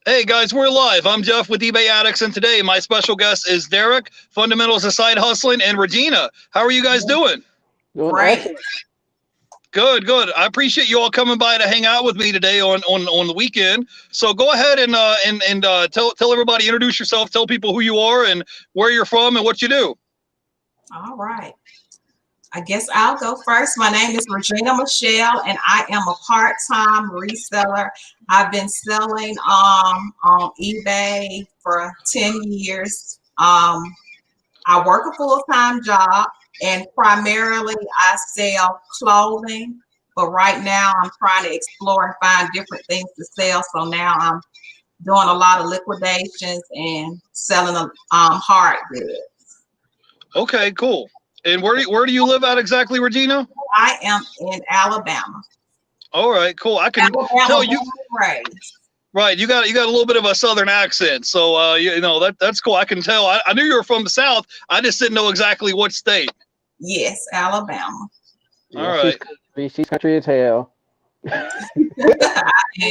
Hey guys, we're live. I'm Jeff with eBay Addicts, and today my special guest is Derrick, Fundamentals of Side Hustling, and Regina. How are you guys doing? Doing Great. excellent. Good, good. I appreciate you all coming by to hang out with me today on the weekend. So go ahead and tell everybody, introduce yourself, tell people who you are and where you're from and what you do. All right. I guess I'll go first. My name is Regina Michelle, and I am a part-time reseller. I've been selling on eBay for 10 years. I work a full-time job, and primarily I sell clothing. But right now I'm trying to explore and find different things to sell. So now I'm doing a lot of liquidations and selling hard goods. Okay, cool. And where do you live at exactly, Regina? I am in Alabama. All right, cool. I can Alabama tell you. born and raised. Right, you got a little bit of a southern accent, so that's cool. I can tell. I knew you were from the South. I just didn't know exactly what state. Yes, Alabama. All Yeah, right. she's country as hell. I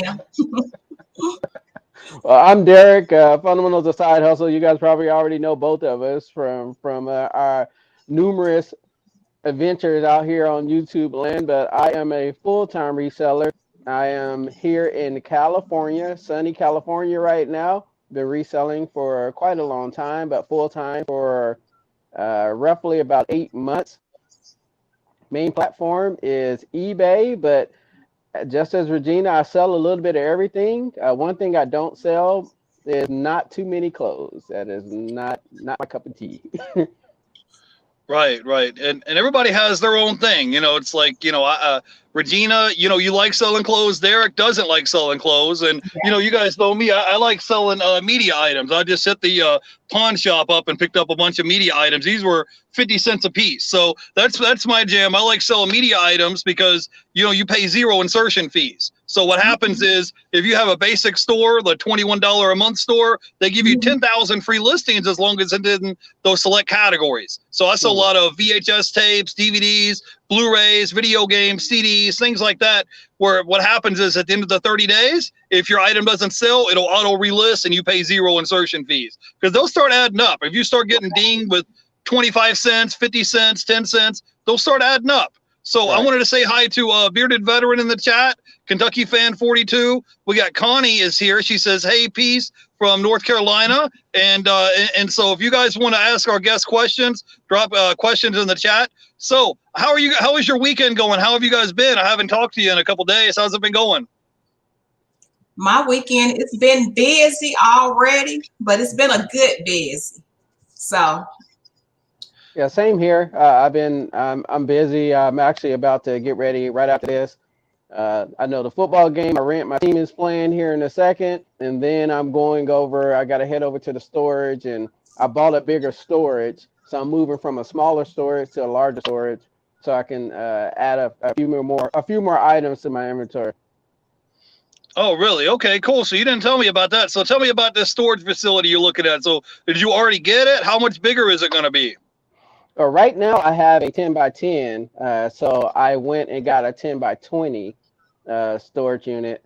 am. Well, I'm Derrick, Fundamentals of Side Hustle. You guys probably already know both of us from our numerous adventures out here on YouTube land, but I am a full-time reseller. I am here in California, sunny California right now. Been reselling for quite a long time, but full-time for roughly about 8 months. Main platform is eBay, but just as Regina, I sell a little bit of everything. One thing I don't sell is not too many clothes. That is not my cup of tea. Right, right, and everybody has their own thing. It's like Regina. You like selling clothes. Derrick doesn't like selling clothes, and you guys know me. I like selling media items. I just hit the pawn shop up and picked up a bunch of media items. These were 50 cents a piece, so that's my jam. I like selling media items because you pay zero insertion fees. So what happens is if you have a basic store, the $21 a month store, they give you 10,000 free listings as long as it's in those select categories. So I sell a lot of VHS tapes, DVDs, Blu-rays, video games, CDs, things like that, where what happens is at the end of the 30 days, if your item doesn't sell, it'll auto relist and you pay zero insertion fees because they'll start adding up. If you start getting dinged with 25 cents, 50 cents, 10 cents, they'll start adding up. So I wanted to say hi to Bearded Veteran in the chat, Kentucky Fan 42. We got Connie is here. She says, hey, peace from North Carolina. And so if you guys want to ask our guest questions, drop questions in the chat. So how is your weekend going? How have you guys been? I haven't talked to you in a couple days. How's it been going? My weekend, it's been busy already, but it's been a good busy. So Yeah, same here. I'm busy. I'm actually about to get ready right after this. I know the football game my team is playing here in a second, and then I'm going over. I got to head over to the storage, and I bought a bigger storage, so I'm moving from a smaller storage to a larger storage, so I can add a few more items to my inventory. Oh, really? Okay, cool. So you didn't tell me about that. So tell me about this storage facility you're looking at. So did you already get it? How much bigger is it going to be? Right now, I have a 10 by 10, so I went and got a 10 by 20 storage unit.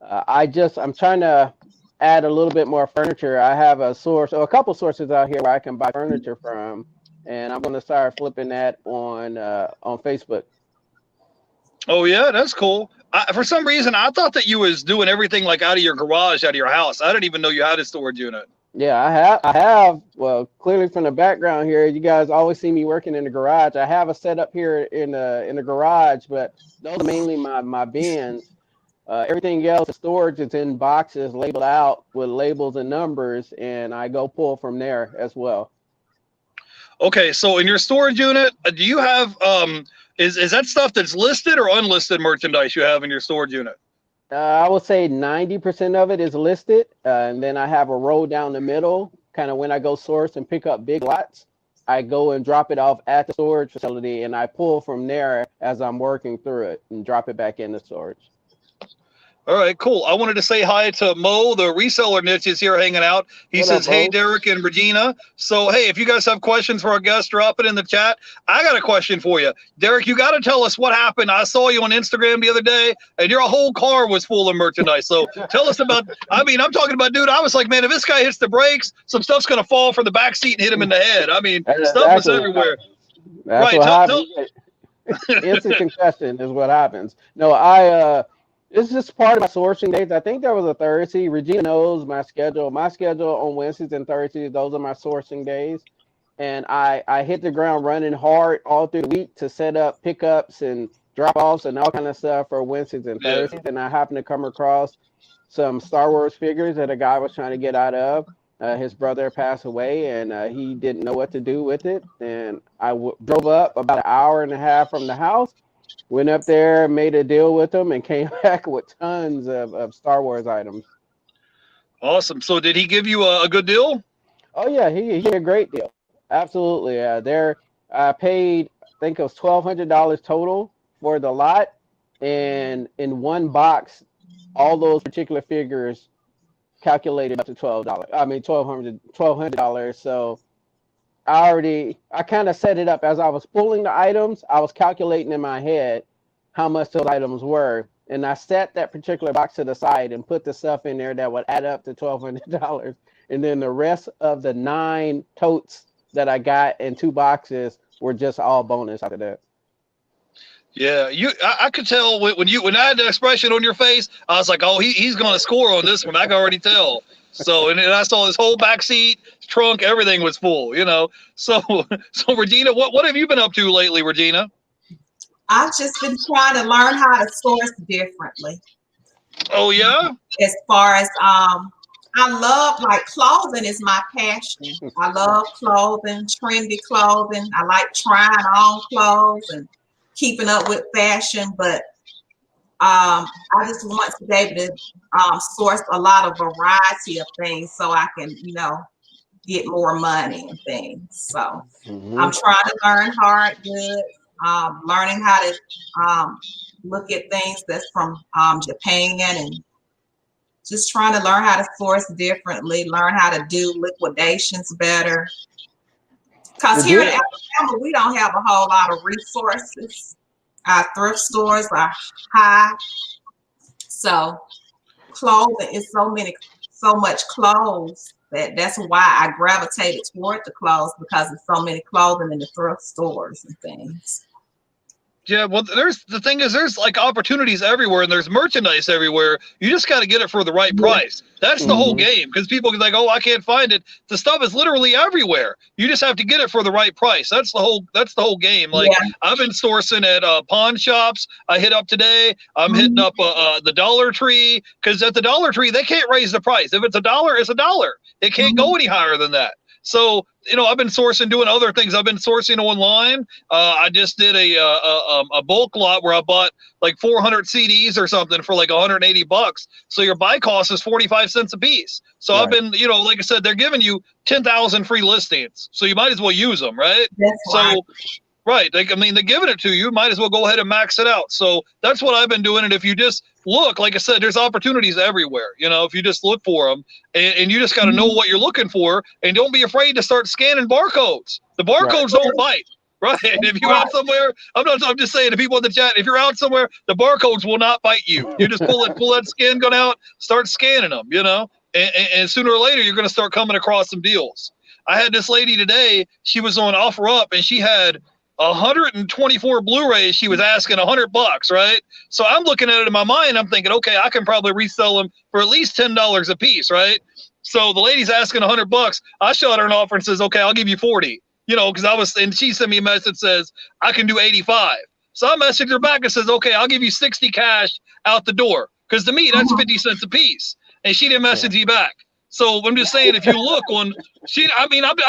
I'm trying to add a little bit more furniture. I have a couple sources out here where I can buy furniture from, and I'm going to start flipping that on Facebook. Oh, yeah, that's cool. For some reason, I thought that you was doing everything like out of your garage, out of your house. I didn't even know you had a storage unit. Yeah, I have. Well, clearly from the background here, you guys always see me working in the garage. I have a setup here in the garage, but those are mainly my bins. Everything else, the storage is in boxes labeled out with labels and numbers, and I go pull from there as well. Okay, so in your storage unit, do you have is that stuff that's listed or unlisted merchandise you have in your storage unit? I would say 90% of it is listed, and then I have a row down the middle. Kind of when I go source and pick up big lots, I go and drop it off at the storage facility, and I pull from there as I'm working through it and drop it back in the storage. All right, cool. I wanted to say hi to Mo, the reseller niche is here hanging out. He What says, up, hey, Mo? Derrick and Regina. So, hey, if you guys have questions for our guests, drop it in the chat. I got a question for you. Derrick, you got to tell us what happened. I saw you on Instagram the other day, and your whole car was full of merchandise. So tell us about, I mean, I'm talking about, dude, I was like, man, if this guy hits the brakes, some stuff's going to fall from the back seat and hit him in the head. I mean, That's stuff was exactly what everywhere. happens. That's Right. what Tell. happens. Instant concussion is what happens. No, it's just part of my sourcing days. I think there was a Thursday. Regina knows my schedule. My schedule on Wednesdays and Thursdays, those are my sourcing days. And I hit the ground running hard all through the week to set up pickups and drop offs and all kind of stuff for Wednesdays and Yeah. Thursdays. And I happened to come across some Star Wars figures that a guy was trying to get out of. His brother passed away, and he didn't know what to do with it. And I drove up about an hour and a half from the house, went up there, made a deal with him, and came back with tons of Star Wars items. Awesome. So did he give you a good deal? Oh yeah, he had a great deal. Absolutely. I paid, I think it was $1,200 total for the lot, and in one box, all those particular figures calculated up to $12. I mean $1,200. So I kind of set it up as I was pulling the items. I was calculating in my head how much those items were, and I set that particular box to the side and put the stuff in there that would add up to $1,200. And then the rest of the 9 totes that I got in 2 boxes were just all bonus after that. Yeah, I could tell when I had the expression on your face, I was like, oh, he's going to score on this one. I can already tell. So, and then I saw his whole back seat, trunk, everything was full, you know. So Regina, what have you been up to lately, Regina? I've just been trying to learn how to source differently. Oh yeah. As far as I love, like, clothing is my passion. I love clothing, trendy clothing. I like trying on clothes and keeping up with fashion, but I just want to be able to source a lot of variety of things so I can, get more money and things. So I'm trying to learn hard goods, learning how to look at things that's from Japan, and just trying to learn how to source differently, learn how to do liquidations better. Because here in Alabama, we don't have a whole lot of resources. Our thrift stores are high. So clothing is so much clothes that's why I gravitated toward the clothes, because there's so many clothing in the thrift stores and things. Yeah, well, there's like opportunities everywhere, and there's merchandise everywhere. You just got to get it for the right price. That's the whole game, because people can like, oh, I can't find it. The stuff is literally everywhere. You just have to get it for the right price. That's the whole game. Like, I've been sourcing at pawn shops. I hit up today. I'm hitting up the Dollar Tree, because at the Dollar Tree they can't raise the price. If it's $1, it's $1. It can't go any higher than that. So, I've been doing other things. I've been sourcing online. I just did a bulk lot where I bought like 400 CDs or something for like $180. So your buy cost is 45 cents a piece. So I've been, like I said, they're giving you 10,000 free listings. So you might as well use them, right? Right. They're giving it to you. Might as well go ahead and max it out. So that's what I've been doing. And if you just look, like I said, there's opportunities everywhere. If you just look for them, and you just got to know what you're looking for, and don't be afraid to start scanning barcodes. The barcodes don't bite. Right. And if you're out somewhere, I'm just saying to people in the chat, if you're out somewhere, the barcodes will not bite you. You just pull that skin gun out, start scanning them, and sooner or later, you're going to start coming across some deals. I had this lady today, she was on OfferUp, and she had 124 Blu-rays. She was asking $100, right? So I'm looking at it in my mind. I'm thinking, okay, I can probably resell them for at least $10 a piece, right? So the lady's asking $100. I shot her an offer and says, okay, I'll give you 40. And she sent me a message that says I can do 85. So I messaged her back and says, okay, I'll give you 60 cash out the door, because to me that's 50 cents a piece. And she didn't message me back. So I'm just saying, if you look I'm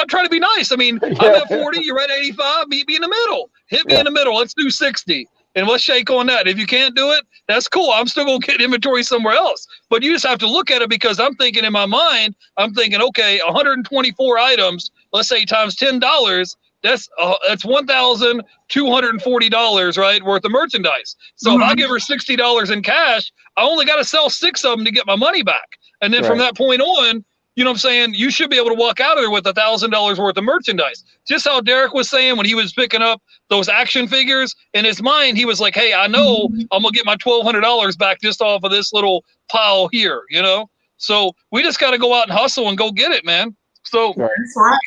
trying to be nice. I'm at 40, you're at 85, meet me in the middle. Hit me in the middle. Let's do 60. And let's shake on that. If you can't do it, that's cool. I'm still going to get inventory somewhere else. But you just have to look at it, because I'm thinking in my mind, okay, 124 items, let's say times $10, that's $1,240, right, worth of merchandise. So if I give her $60 in cash, I only got to sell 6 of them to get my money back. And then from that point on, you know what I'm saying, you should be able to walk out of there with $1,000 worth of merchandise. Just how Derrick was saying when he was picking up those action figures, in his mind, he was like, hey, I know I'm going to get my $1,200 back just off of this little pile here, you know? So we just got to go out and hustle and go get it, man. So that's right.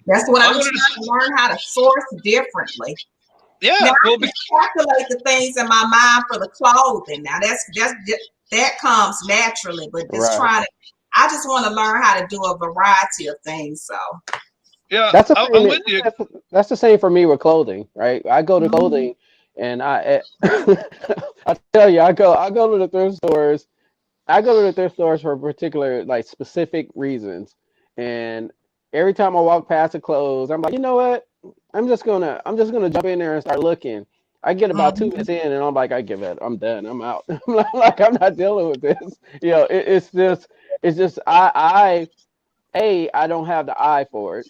That's what I'm trying to learn, how to source differently. Yeah. Now, I can calculate the things in my mind for the clothing. Now that comes naturally, but just trying to, I just want to learn how to do a variety of things. So yeah, I'm with you. That's the same for me with clothing, right? I go to clothing, and I tell you, I go to the thrift stores. I go to the thrift stores for particular, like, specific reasons. And every time I walk past the clothes, I'm like, you know what? I'm just gonna jump in there and start looking. I get about 2 minutes in, and I'm like, I give it. I'm done. I'm out. I'm not dealing with this. You know, it's just I don't have the eye for it.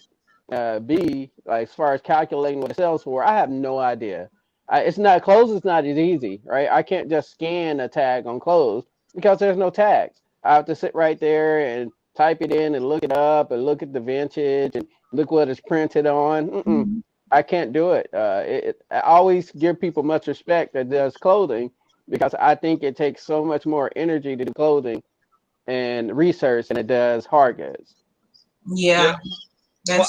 B, like, as far as calculating what it sells for, I have no idea. Clothes is not as easy, right? I can't just scan a tag on clothes because there's no tags. I have to sit right there and type it in and look it up and look at the vintage and look what it's printed on. I can't do it. I always give people much respect that does clothing, because I think it takes so much more energy to do clothing and research than it does hard goods. Yeah. Well,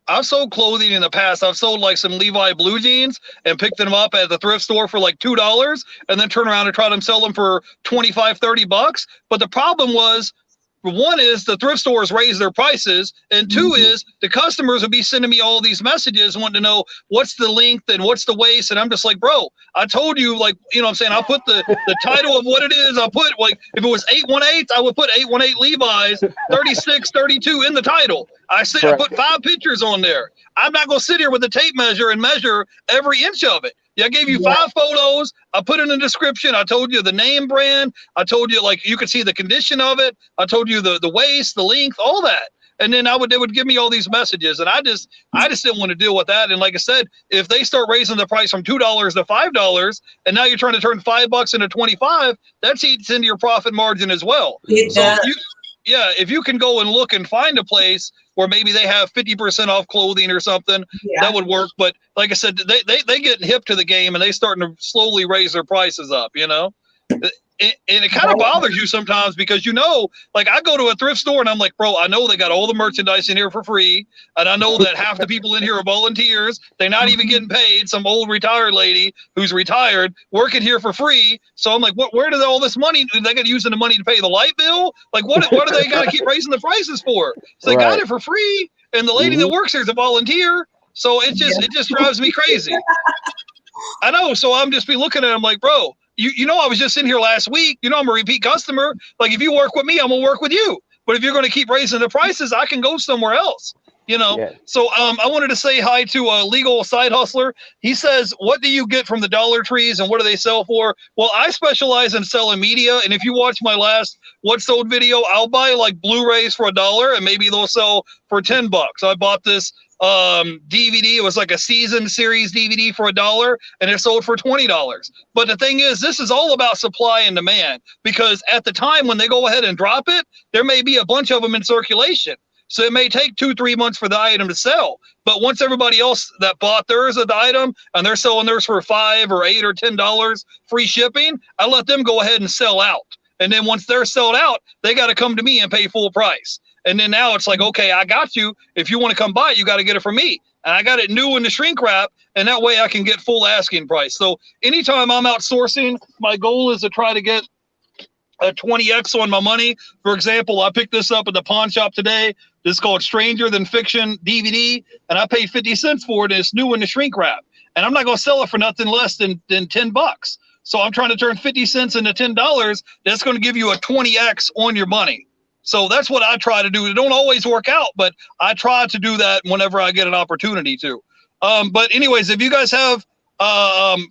I've sold clothing in the past. I've sold like some Levi blue jeans and picked them up at the thrift store for like $2 and then turn around and try to sell them for $25-$30. But the problem was, one is the thrift stores raise their prices, and two is the customers would be sending me all these messages wanting to know what's the length and what's the waist, and I'm just like, bro, I told you, like, you know what I'm saying, I'll put the title of what it is. I'll put, like, if it was 818, I would put 818 Levi's 3632 in the title. I put 5 pictures on there. I'm not going to sit here with a tape measure and measure every inch of it. Yeah, I gave you 5 photos. I put in the description. I told you the name, brand. I told you, like, you could see the condition of it. I told you the waist, the length, all that. And then they would give me all these messages, and I just didn't want to deal with that. And like I said, if they start raising the price from $2 to $5, and now you're trying to turn $5 into 25, that eats into your profit margin as well. If you can go and look and find a place where maybe they have 50% off clothing or something, that would work. But like I said, they get hip to the game, and they starting to slowly raise their prices up, you know? And it kind of bothers you sometimes, because, you know, like, I go to a thrift store and I'm like, bro, I know they got all the merchandise in here for free. And I know that half the people in here are volunteers. They're not even getting paid. Some old retired lady who's retired working here for free. So I'm like, where did all this money? They got using the money to pay the light bill? Like, what do they got to keep raising the prices for? So they got it for free. And the lady that works here is a volunteer. So it just drives me crazy. I know. So I'm just be looking at them like, bro, you know, I was just in here last week. You know, I'm a repeat customer. Like, if you work with me, I'm going to work with you. But if you're going to keep raising the prices, I can go somewhere else, you know? Yeah. So I wanted to say hi to a Legal Side Hustler. He says, what do you get from the Dollar Trees and what do they sell for? Well, I specialize in selling media. And if you watch my last What Sold video, I'll buy like Blu-rays for $1 and maybe they'll sell for $10. I bought this DVD. It was like a season series DVD for $1 and it sold for $20. But the thing is, this is all about supply and demand, because at the time when they go ahead and drop it, there may be a bunch of them in circulation. So it may take 2-3 months for the item to sell. But once everybody else that bought theirs of the item and they're selling theirs for $5 or $8 or $10 free shipping, I let them go ahead and sell out. And then once they're sold out, they got to come to me and pay full price. And then now it's like, okay, I got you. If you want to come buy it, you got to get it from me. And I got it new in the shrink wrap, and that way I can get full asking price. So anytime I'm outsourcing, my goal is to try to get a 20x on my money. For example, I picked this up at the pawn shop today. This is called Stranger Than Fiction DVD, and I paid 50 cents for it, and it's new in the shrink wrap. And I'm not going to sell it for nothing less than $10. So I'm trying to turn 50 cents into $10. That's going to give you a 20x on your money. So that's what I try to do. It don't always work out, but I try to do that whenever I get an opportunity to. But anyways, if you guys have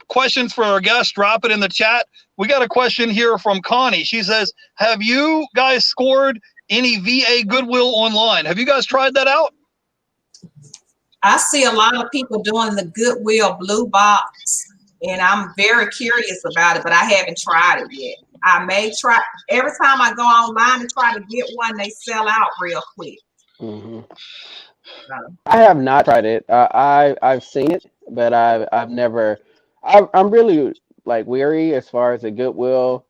questions for our guests, drop it in the chat. We got a question here from Connie. She says, have you guys scored any VA Goodwill online? Have you guys tried that out? I see a lot of people doing the Goodwill blue box, and I'm very curious about it, but I haven't tried it yet. I may try. Every time I go online to try to get one, they sell out real quick. Hmm. So, I have not tried it. I've seen it, but I've never. I'm really like weary as far as the Goodwill.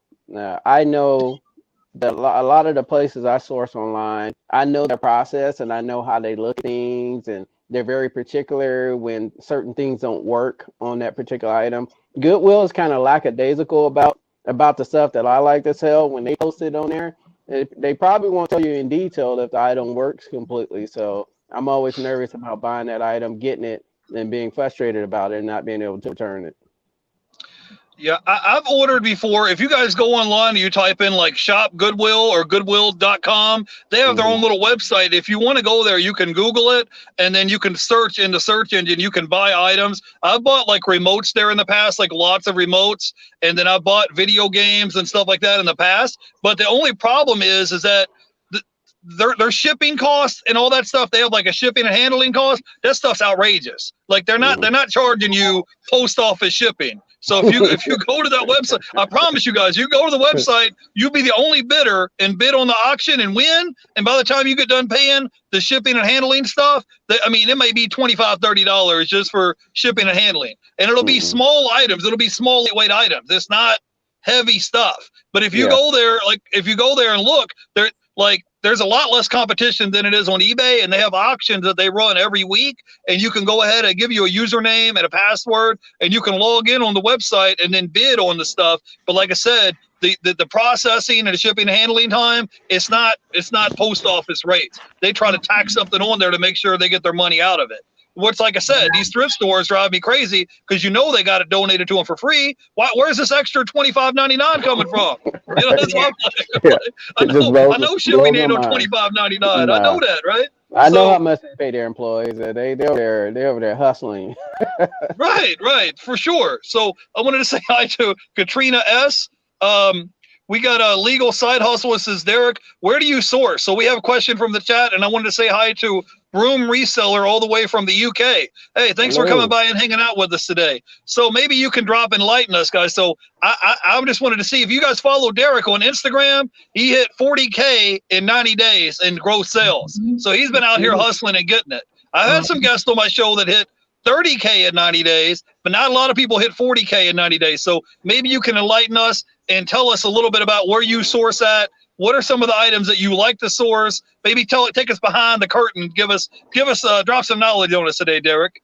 I know that a lot of the places I source online, I know their process and I know how they look at things, and they're very particular when certain things don't work on that particular item. Goodwill is kind of lackadaisical about the stuff that I like to sell when they post it on there. They probably won't tell you in detail if the item works completely. So I'm always nervous about buying that item, getting it, and being frustrated about it and not being able to return it. Yeah, I've ordered before. If you guys go online and you type in like shop Goodwill or goodwill.com, they have their Hmm. own little website. If you want to go there, you can Google it and then you can search in the search engine. You can buy items. I've bought like remotes there in the past, like lots of remotes. And then I bought video games and stuff like that in the past. But the only problem is that their shipping costs and all that stuff, they have like a shipping and handling cost. That stuff's outrageous. Like they're not charging you post office shipping. So if you go to that website, I promise you guys, you go to the website, you'll be the only bidder and bid on the auction and win. And by the time you get done paying the shipping and handling stuff, I mean, it may be $25-$30 just for shipping and handling. And it'll be Hmm. small items. It'll be small lightweight items. It's not heavy stuff. But if you Yeah. go there, like if you go there and look, there's a lot less competition than it is on eBay, and they have auctions that they run every week, and you can go ahead and give you a username and a password, and you can log in on the website and then bid on the stuff. But like I said, the processing and the shipping and handling time, it's not post office rates. They try to tack something on there to make sure they get their money out of it. What's like I said, these thrift stores drive me crazy because they got it donated to them for free. Where's this extra $25.99 coming from? That's yeah. what I'm Yeah. like. It just I blows know blows shipping my ain't no mind. $25.99. I know Nah. that, right? I know how So much they pay their employees. They're over there hustling. right, for sure. So I wanted to say hi to Katrina S. Um, we got a legal side hustle. It says, Derrick, where do you source? So we have a question from the chat, and I wanted to say hi to Broom Reseller all the way from the UK. Hey, thanks for coming Hello. by and hanging out with us today. So maybe you can drop enlighten us, guys. So I just wanted to see if you guys follow Derrick on Instagram. He hit 40K in 90 days in gross sales. So he's been out here hustling and getting it. I've had some guests on my show that hit 30K in 90 days, but not a lot of people hit 40K in 90 days. So maybe you can enlighten us and tell us a little bit about where you source at. What are some of the items that you like to source? Maybe take us behind the curtain. Drop some knowledge on us today, Derrick.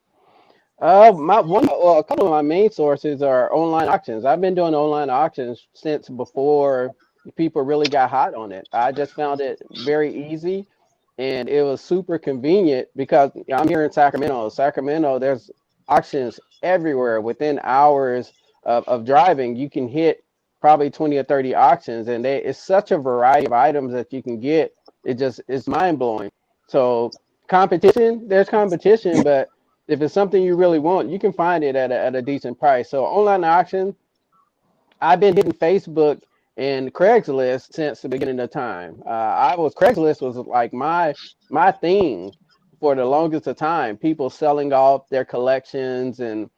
A couple of my main sources are online auctions. I've been doing online auctions since before people really got hot on it. I just found it very easy, and it was super convenient because I'm here in Sacramento. Sacramento, there's auctions everywhere. Within hours of driving, you can hit probably 20 or 30 auctions, and it's such a variety of items that you can get. It's mind blowing. So there's competition, but if it's something you really want, you can find it at a decent price. So online auction, I've been hitting Facebook and Craigslist since the beginning of time. Craigslist was like my thing for the longest of time. People selling off their collections and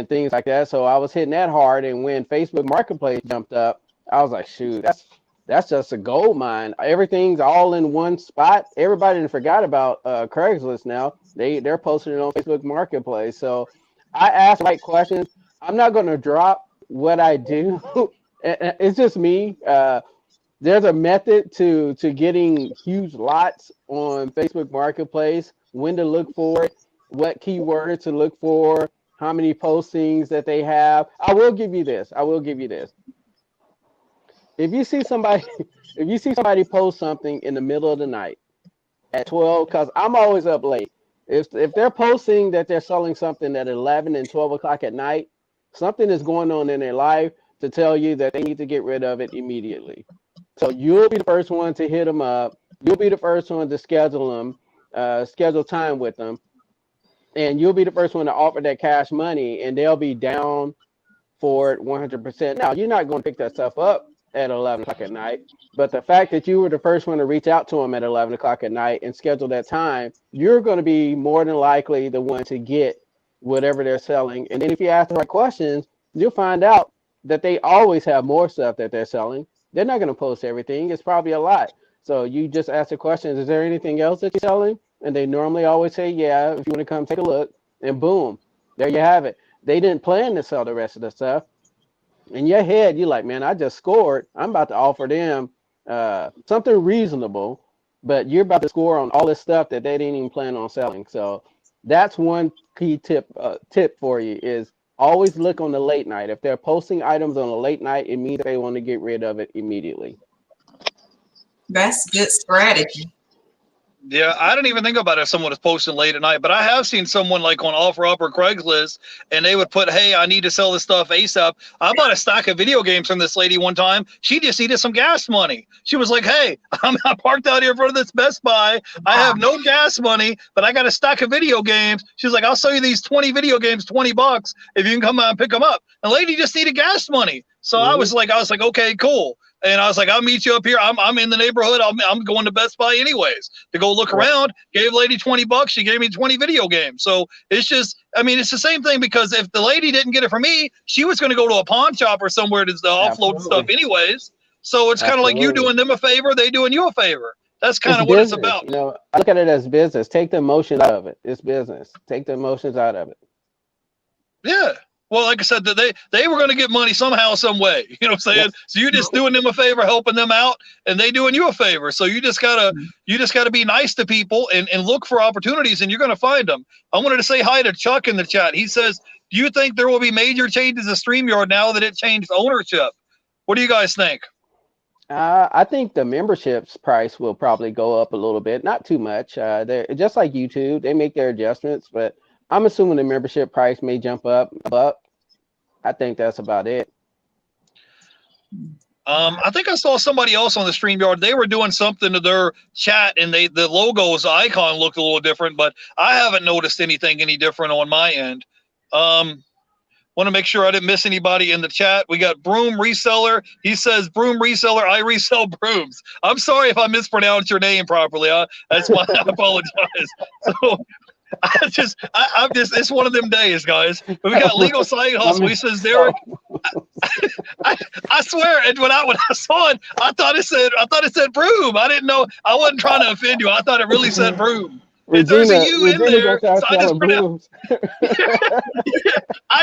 things like that. So I was hitting that hard. And when Facebook Marketplace jumped up, I was like, shoot, that's just a gold mine. Everything's all in one spot. Everybody forgot about Craigslist now. They're posting it on Facebook Marketplace. So I ask the right questions. I'm not going to drop what I do. It's just me. There's a method to getting huge lots on Facebook Marketplace. When to look for it, what keywords to look for, how many postings that they have. I will give you this. If you see somebody, if you see somebody post something in the middle of the night at 12, because I'm always up late. If they're posting that they're selling something at 11 and 12 o'clock at night, something is going on in their life to tell you that they need to get rid of it immediately. So you'll be the first one to hit them up. You'll be the first one to schedule time with them, and you'll be the first one to offer that cash money, and they'll be down for it 100%. Now, you're not going to pick that stuff up at 11 o'clock at night. But the fact that you were the first one to reach out to them at 11 o'clock at night and schedule that time, you're going to be more than likely the one to get whatever they're selling. And then if you ask the right questions, you'll find out that they always have more stuff that they're selling. They're not going to post everything. It's probably a lot. So you just ask the questions, is there anything else that you're selling? And they normally always say, yeah, if you want to come take a look. And boom, there you have it. They didn't plan to sell the rest of the stuff. In your head, you're like, man, I just scored. I'm about to offer them something reasonable, but you're about to score on all this stuff that they didn't even plan on selling. So that's one key tip for you is always look on the late night. If they're posting items on a late night, it means they want to get rid of it immediately. That's good strategy. Yeah, I didn't even think about it if someone was posting late at night, but I have seen someone like on OfferUp or Craigslist, and they would put, hey, I need to sell this stuff ASAP. I bought a stack of video games from this lady one time. She just needed some gas money. She was like, hey, I'm parked out here in front of this Best Buy. I have no gas money, but I got a stack of video games. She's like, I'll sell you these 20 video games, $20 if you can come out and pick them up. The lady just needed gas money. So I was like, okay, cool. And I was like, I'll meet you up here. I'm in the neighborhood. I'm going to Best Buy anyways to go look around. Gave lady $20. She gave me 20 video games. So it's just, I mean, it's the same thing because if the lady didn't get it from me, she was going to go to a pawn shop or somewhere to offload stuff anyways. So it's kind of like you doing them a favor, they doing you a favor. That's kind of what it's about. You know, I look at it as business. Take the emotions out of it. It's business. Take the emotions out of it. Yeah. Well, like I said, they were going to get money somehow, some way. You know what I'm saying? Yes. So you're just doing them a favor, helping them out, and they doing you a favor. So you just gotta be nice to people and look for opportunities, and you're going to find them. I wanted to say hi to Chuck in the chat. He says, do you think there will be major changes to StreamYard now that it changed ownership? What do you guys think? I think the memberships price will probably go up a little bit, not too much. They're just like YouTube, they make their adjustments, but I'm assuming the membership price may jump up. I think that's about it. I think I saw somebody else on the StreamYard. They were doing something to their chat, and the logo's icon looked a little different, but I haven't noticed anything any different on my end. Want to make sure I didn't miss anybody in the chat. We got Broom Reseller. He says, Broom Reseller, I resell brooms. I'm sorry if I mispronounced your name properly. That's why I apologize. So I'm just, it's one of them days, guys. But we got Legal Side Hustle. He says, Derrick, I swear, and when I saw it, I thought it said broom. I didn't know. I wasn't trying to offend you. I thought it really said broom. There's a U in there, so I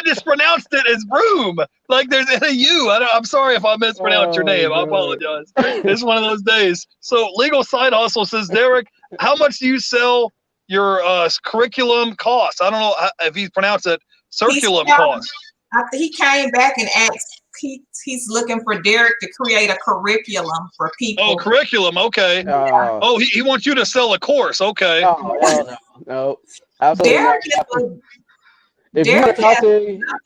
just pronounced it as broom. Like there's a U. I'm sorry if I mispronounced your name. I apologize. It's one of those days. So Legal Side Hustle says, Derrick, how much do you sell your curriculum costs? I don't know if he pronounced it circulum costs. He came back and asked. He's looking for Derrick to create a curriculum for people. Oh, curriculum. Okay. He wants you to sell a course. Okay. No. Derrick has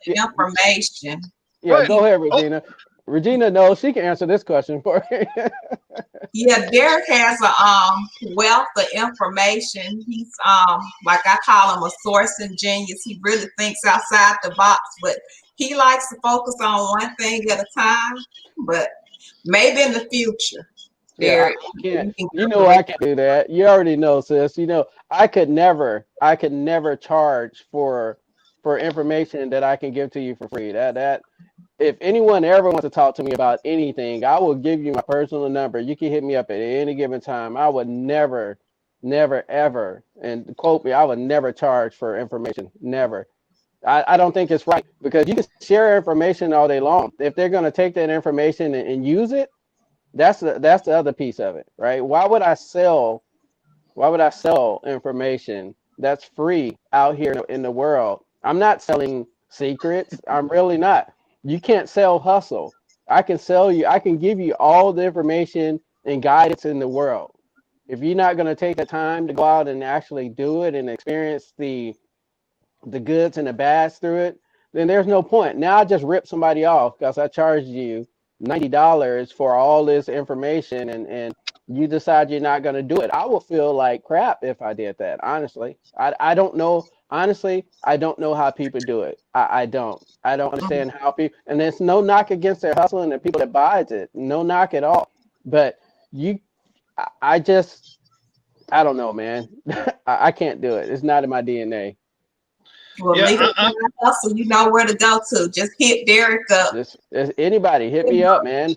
information. Yeah, right. Go ahead, Regina. Regina knows she can answer this question for you. Yeah, Derrick has a wealth of information. He's like I call him a sourcing genius. He really thinks outside the box, but he likes to focus on one thing at a time. But maybe in the future, Derrick. Yeah, I can do that. You already know, sis. You know, I could never charge for information that I can give to you for free. That if anyone ever wants to talk to me about anything, I will give you my personal number. You can hit me up at any given time. I would never, ever, and quote me, I would never charge for information. Never. I don't think it's right because you can share information all day long. If they're going to take that information and use it, that's the other piece of it, right? Why would I sell information that's free out here in the world? I'm not selling secrets. I'm really not. You can't sell hustle. I can give you all the information and guidance in the world. If you're not going to take the time to go out and actually do it and experience the goods and the bads through it, then there's no point. Now I just rip somebody off because I charged you $90 for all this information and you decide you're not going to do it. I will feel like crap if I did that, honestly. I don't know honestly, I don't know how people do it. I don't understand how people, and there's no knock against their hustling and people that buys it. No knock at all. But you, I just, I don't know, man. I can't do it. It's not in my DNA. Well, Yeah, legal hustle, you know where to go to. Just hit Derrick up. Just anybody hit me up, man.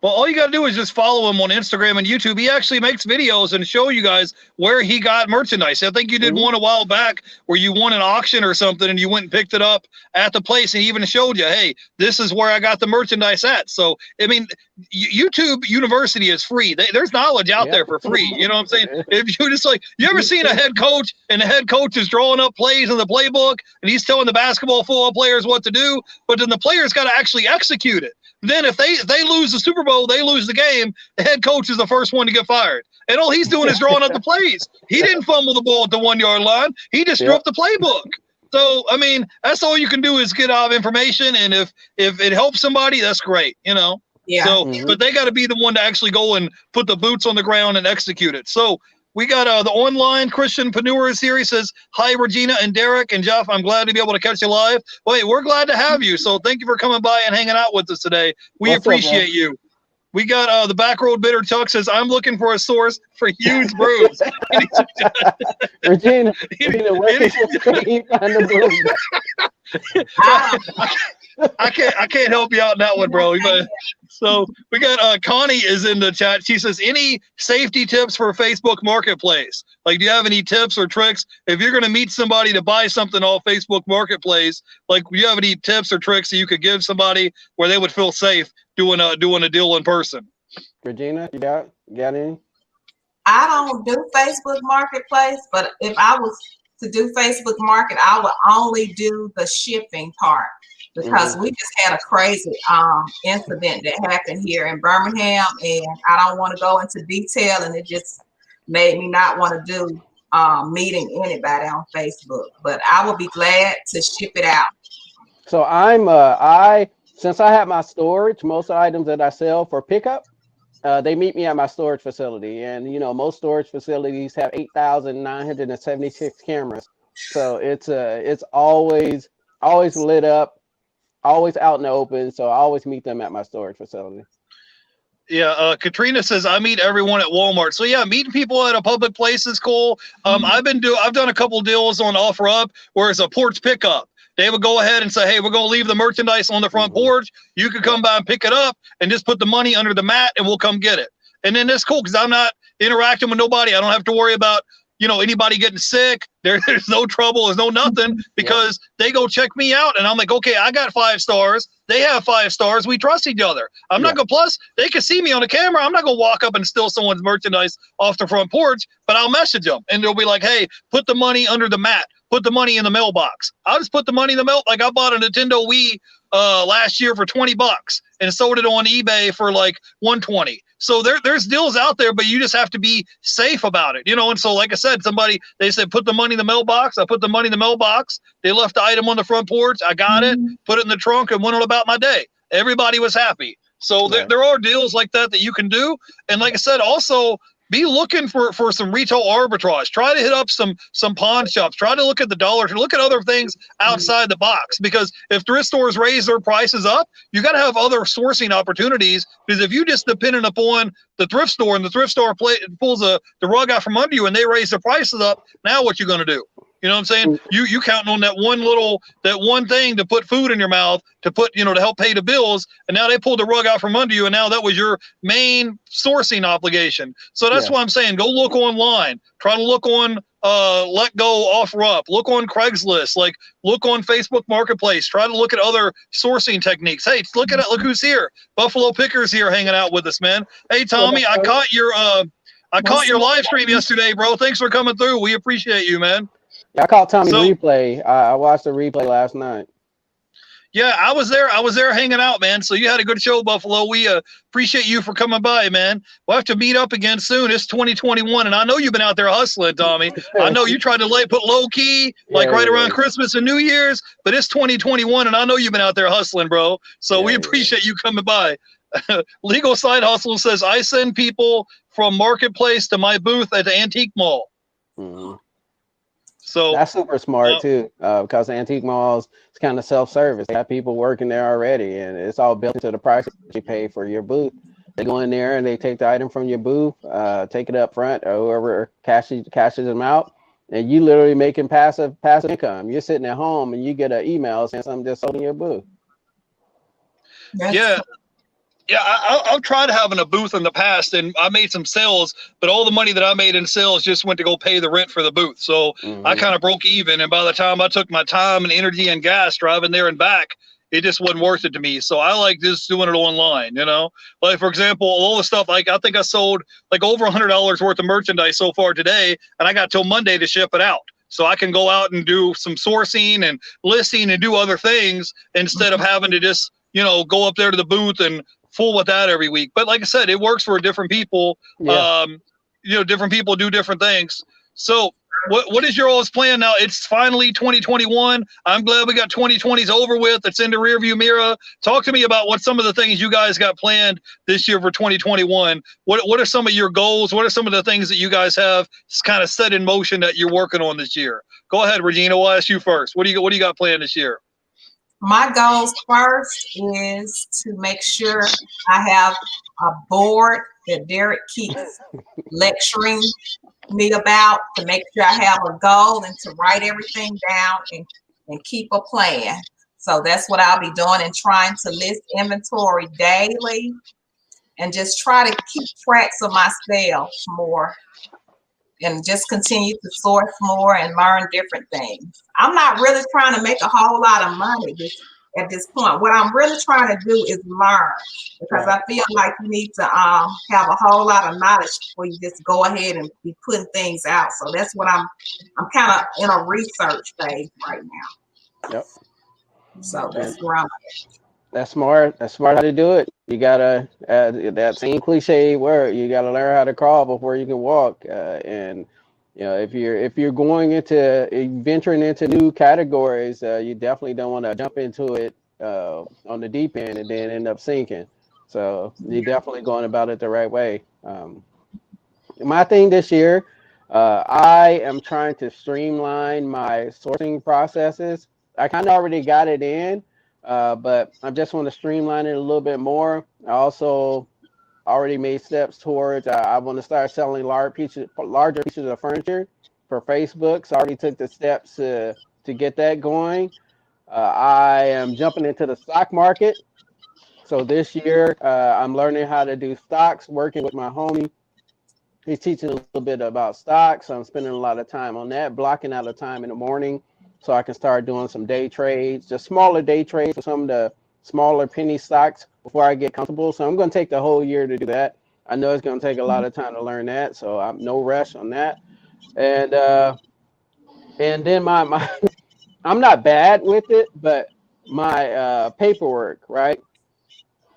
well, all you got to do is just follow him on Instagram and YouTube. He actually makes videos and show you guys where he got merchandise. I think you did one a while back where you won an auction or something and you went and picked it up at the place and he even showed you, hey, this is where I got the merchandise at. So, I mean, YouTube University is free. There's knowledge out there for free. You know what I'm saying? If you just like, you ever seen a head coach and the head coach is drawing up plays in the playbook and he's telling the basketball, football players what to do, but then the players got to actually execute it. Then if they lose the Super Bowl, they lose the game, the head coach is the first one to get fired. And all he's doing is drawing up the plays. He didn't fumble the ball at the 1 yard line. He just drew up the playbook. So, I mean, that's all you can do is get out information. And if it helps somebody, that's great, you know? Yeah. So, but they got to be the one to actually go and put the boots on the ground and execute it. So we got the online Christianpreneur is here. He says, hi, Regina and Derrick and Jeff. I'm glad to be able to catch you live. Wait, we're glad to have you. So thank you for coming by and hanging out with us today. We appreciate you. We got the Back Road Bitter Chuck says, I'm looking for a source for huge brews. Regina, where can you find the brews? I can't help you out in that one, bro. So we got Connie is in the chat. She says, any safety tips for Facebook Marketplace? Like, do you have any tips or tricks? If you're going to meet somebody to buy something off Facebook Marketplace, like, do you have any tips or tricks that you could give somebody where they would feel safe doing a deal in person? Regina, you got any? I don't do Facebook Marketplace, but if I was to do Facebook Market, I would only do the shipping part. Because we just had a crazy incident that happened here in Birmingham, and I don't want to go into detail, and it just made me not want to do meeting anybody on Facebook. But I would be glad to ship it out. So since I have my storage, most items that I sell for pickup, they meet me at my storage facility, and you know most storage facilities have 8,976 cameras, so it's always lit up. Always out in the open, so I always meet them at my storage facility. Yeah, Katrina says I meet everyone at Walmart. So yeah, meeting people at a public place is cool. I've done a couple deals on OfferUp where it's a porch pickup. They would go ahead and say, hey, we're going to leave the merchandise on the front porch. You could come by and pick it up and just put the money under the mat and we'll come get it. And then it's cool because I'm not interacting with nobody. I don't have to worry about anybody getting sick. There's no trouble. There's no nothing because they go check me out. And I'm like, okay, I got 5 stars. They have 5 stars. We trust each other. I'm not going to, plus they can see me on the camera. I'm not going to walk up and steal someone's merchandise off the front porch, but I'll message them and they'll be like, hey, put the money under the mat. Put the money in the mailbox. I'll just put the money in the mail. Like I bought a Nintendo Wii last year for $20 and sold it on eBay for like $120. So there's deals out there, but you just have to be safe about it, And so, like I said, they said, put the money in the mailbox. I put the money in the mailbox. They left the item on the front porch. I got it, put it in the trunk and went on about my day. Everybody was happy. So there are deals like that you can do. And like I said, also be looking for some retail arbitrage. Try to hit up some pawn shops. Try to look at the dollar. Look at other things outside the box. Because if thrift stores raise their prices up, you got to have other sourcing opportunities. Because if you just dependent upon the thrift store and the thrift store pulls the rug out from under you and they raise the prices up, now what you going to do? You know what I'm saying? You counting on that one thing to put food in your mouth, to help pay the bills. And now they pulled the rug out from under you. And now that was your main sourcing obligation. So that's why I'm saying, go look online, try to look on Let Go, OfferUp, look on Craigslist, like look on Facebook Marketplace, try to look at other sourcing techniques. Hey, look who's here. Buffalo Picker's here hanging out with us, man. Hey, Tommy, I caught your live stream yesterday, bro. Thanks for coming through. We appreciate you, man. I caught Tommy's replay. I watched the replay last night. Yeah, I was there hanging out, man. So you had a good show, Buffalo. We appreciate you for coming by, man. We'll have to meet up again soon. It's 2021, and I know you've been out there hustling, Tommy. I know you tried to put low key, right around Christmas and New Year's, but it's 2021, and I know you've been out there hustling, bro. So we appreciate you coming by. Legal Side Hustle says, I send people from Marketplace to my booth at the Antique Mall. So That's super smart too, because antique malls, it's kind of self-service. They got people working there already, and it's all built into the price that you pay for your booth. They go in there and they take the item from your booth, take it up front, or whoever cashes them out, and you literally making passive income. You're sitting at home and you get an email saying something just sold in your booth. That's yeah, yeah, I've tried having a booth in the past, and I made some sales, but all the money that I made in sales just went to go pay the rent for the booth. So I kind of broke even, and by the time I took my time and energy and gas driving there and back, it just wasn't worth it to me. So I like just doing it online, you know? Like, for example, all the stuff, like I think I sold like over $100 worth of merchandise so far today, and I got till Monday to ship it out. So I can go out and do some sourcing and listing and do other things instead of having to just, you know, go up there to the booth and fool with that every week. But like I said, it works for different people. Yeah. You know, different people do different things. So what is your all's plan now? It's finally 2021. I'm glad we got 2020's over with. It's in the rearview mirror. Talk to me about what some of the things you guys got planned this year for 2021. What are some of your goals? What are some of the things that you guys have kind of set in motion that you're working on this year? Go ahead, Regina. We'll ask you first. What do you got planned this year? my goals first is to make sure I have a board that Derrick keeps lecturing me about, to make sure I have a goal and to write everything down and keep a plan. So that's what I'll be doing, and trying to list inventory daily and just try to keep tracks of my sales more and just continue to source more and learn different things. I'm not really trying to make a whole lot of money at this point. What I'm really trying to do is learn, because I feel like you need to have a whole lot of knowledge before you just go ahead and be putting things out. So that's what I'm kind of in a research phase right now. Yep. So that's where I'm at. That's smart. That's smart how to do it. You gotta that same cliche word. You gotta learn how to crawl before you can walk. And you know, if you're going into venturing into new categories, you definitely don't want to jump into it on the deep end and then end up sinking. So you're definitely going about it the right way. My thing this year, I am trying to streamline my sourcing processes. I kind of already got it in, but I just want to streamline it a little bit more. I also already made steps towards, I want to start selling larger pieces of furniture for Facebook. So I already took the steps to get that going. I am jumping into the stock market. So this year, I'm learning how to do stocks, working with my homie. He's teaching a little bit about stocks. So I'm spending a lot of time on that, blocking out a time in the morning so I can start doing some day trades, just smaller day trades for some of the smaller penny stocks before I get comfortable. So I'm going to take the whole year to do that. I know it's going to take a lot of time to learn that, so I'm no rush on that. And then my I'm not bad with it, but my paperwork, right?